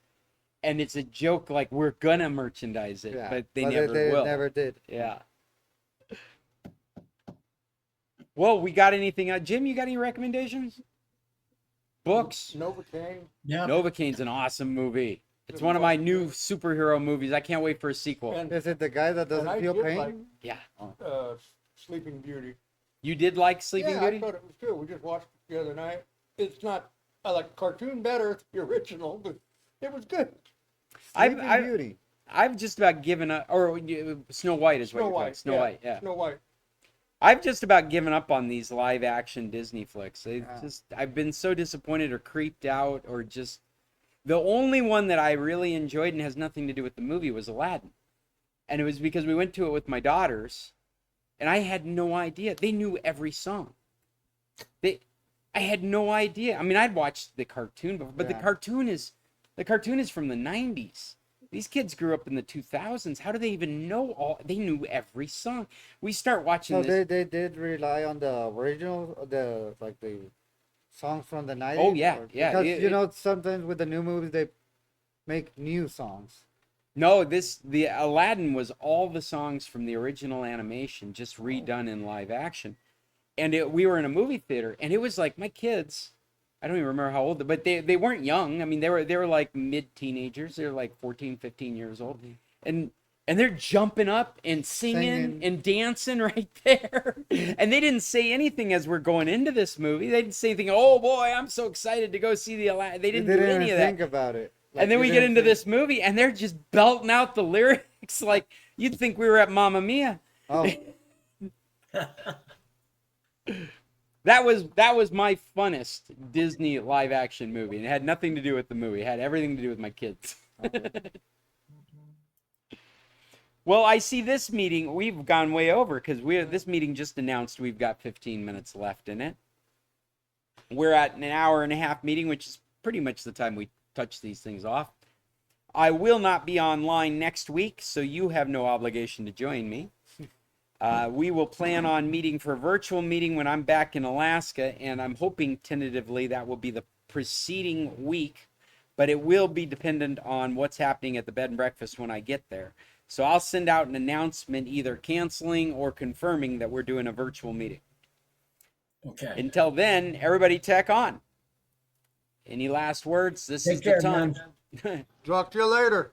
[SPEAKER 2] and it's a joke like we're gonna merchandise it,
[SPEAKER 9] yeah,
[SPEAKER 2] but they
[SPEAKER 9] but
[SPEAKER 2] never
[SPEAKER 9] they
[SPEAKER 2] will.
[SPEAKER 9] never did.
[SPEAKER 2] Yeah. Well, we got anything? Jim, you got any recommendations? Books.
[SPEAKER 1] Novocaine.
[SPEAKER 8] Yeah.
[SPEAKER 2] Novocaine's an awesome movie. It's
[SPEAKER 1] Good
[SPEAKER 2] one of my
[SPEAKER 1] book,
[SPEAKER 2] new
[SPEAKER 1] yeah.
[SPEAKER 2] superhero movies. I can't wait for a sequel.
[SPEAKER 1] And
[SPEAKER 9] Is it the guy that doesn't
[SPEAKER 1] I
[SPEAKER 9] feel
[SPEAKER 1] did
[SPEAKER 9] pain?
[SPEAKER 1] like-
[SPEAKER 2] Yeah.
[SPEAKER 1] Sleeping Beauty.
[SPEAKER 2] You did like Sleeping
[SPEAKER 1] Yeah,
[SPEAKER 2] Beauty?
[SPEAKER 1] I thought it was good. We just watched it the other night. It's not. I like the cartoon better, the original, but it was good.
[SPEAKER 9] Sleeping
[SPEAKER 2] I've-
[SPEAKER 9] Beauty.
[SPEAKER 2] I've just about given up, or Snow White is what
[SPEAKER 1] Snow
[SPEAKER 2] you're calling
[SPEAKER 1] White.
[SPEAKER 2] it. Snow White, yeah.
[SPEAKER 1] Snow White.
[SPEAKER 2] I've just about given up on these live action Disney flicks.
[SPEAKER 9] Yeah.
[SPEAKER 2] I've been so disappointed or creeped out or just the only one that I really enjoyed and has nothing to do with the movie was Aladdin. And it was because we went to it with my daughters and I had no idea. They knew every song. I had no idea. I mean, I'd watched the cartoon before, but
[SPEAKER 9] Yeah.
[SPEAKER 2] the cartoon is from the 90s. These kids grew up in the 2000s. How do they even know they knew every song. We start watching
[SPEAKER 9] No,
[SPEAKER 2] this.
[SPEAKER 9] they did rely on the original, the songs from the 90s.
[SPEAKER 2] Oh, yeah, yeah,
[SPEAKER 9] Because
[SPEAKER 2] it-
[SPEAKER 9] you know sometimes with the new movies they make new songs.
[SPEAKER 2] No, the Aladdin was all the songs from the original animation just redone in live action. And we were in a movie theater and it was like my kids, I don't even remember how old, but they weren't young. I mean, they were like mid-teenagers. They were like 14, 15 years old. And they're jumping up and singing and dancing right there. And they didn't say anything as we're going into this movie. They didn't say anything, oh boy, I'm so excited to go see the Aladdin. They
[SPEAKER 9] They
[SPEAKER 2] didn't do
[SPEAKER 9] didn't
[SPEAKER 2] any
[SPEAKER 9] even
[SPEAKER 2] of that.
[SPEAKER 9] think about it.
[SPEAKER 2] And then we get into this movie and they're just belting out the lyrics like you'd think we were at Mamma Mia.
[SPEAKER 9] Oh,
[SPEAKER 2] That was my funnest Disney live action movie. And it had nothing to do with the movie. It had everything to do with my kids. Well, I see this meeting. We've gone way over because this meeting just announced we've got 15 minutes left in it. We're at an hour and a half meeting, which is pretty much the time we touch these things off. I will not be online next week, so you have no obligation to join me. We will plan on meeting for a virtual meeting when I'm back in Alaska, and I'm hoping tentatively that will be the preceding week, but it will be dependent on what's happening at the bed and breakfast when I get there. So I'll send out an announcement either canceling or confirming that we're doing a virtual meeting.
[SPEAKER 8] Okay.
[SPEAKER 2] Until then, everybody tech on. Any last words? This
[SPEAKER 8] Take
[SPEAKER 2] is
[SPEAKER 8] care,
[SPEAKER 2] the time.
[SPEAKER 8] man.
[SPEAKER 1] Talk to you later.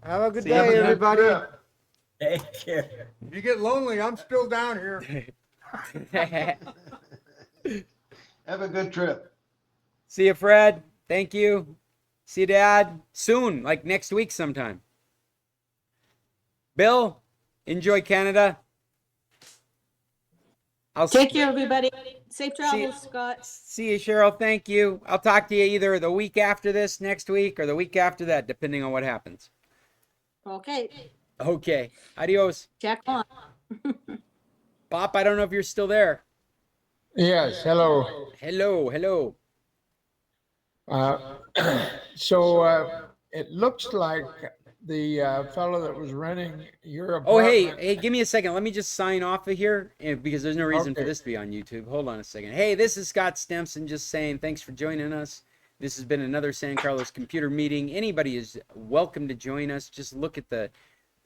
[SPEAKER 9] have a good
[SPEAKER 2] See ya.
[SPEAKER 9] day, everybody.
[SPEAKER 8] Take care.
[SPEAKER 1] If you get lonely, I'm still down here.
[SPEAKER 10] Have a good trip.
[SPEAKER 2] See you, Fred. Thank you. See you, Dad. Soon, like next week sometime. Bill, enjoy Canada. I'll
[SPEAKER 7] Take care, everybody. Safe
[SPEAKER 2] See you.
[SPEAKER 7] travels, Scott.
[SPEAKER 2] See you, Cheryl. Thank you. I'll talk to you either the week after this next week or the week after that, depending on what happens.
[SPEAKER 7] Okay,
[SPEAKER 2] Okay. Adios.
[SPEAKER 7] check on.
[SPEAKER 2] Bop, I don't know if you're still there.
[SPEAKER 11] Yes, hello.
[SPEAKER 2] Hello. Hello.
[SPEAKER 11] It looks like the fellow that was renting your
[SPEAKER 2] Oh,
[SPEAKER 11] apartment.
[SPEAKER 2] hey, give me a second. Let me just sign off of here because there's no reason for
[SPEAKER 11] Okay.
[SPEAKER 2] this to be on YouTube. Hold on a second. Hey, this is Scott Stimson just saying thanks for joining us. This has been another San Carlos computer meeting. Anybody is welcome to join us. Just look at the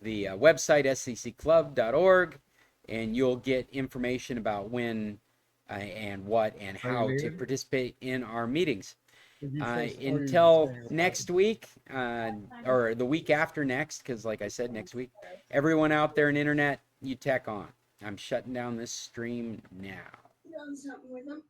[SPEAKER 2] website, scclub.org, and you'll get information about when and what and how to participate in our meetings. Until next week, or the week after next, because like I said, next week, everyone out there in internet, you tech on. I'm shutting down this stream now.
[SPEAKER 12] You done something with them?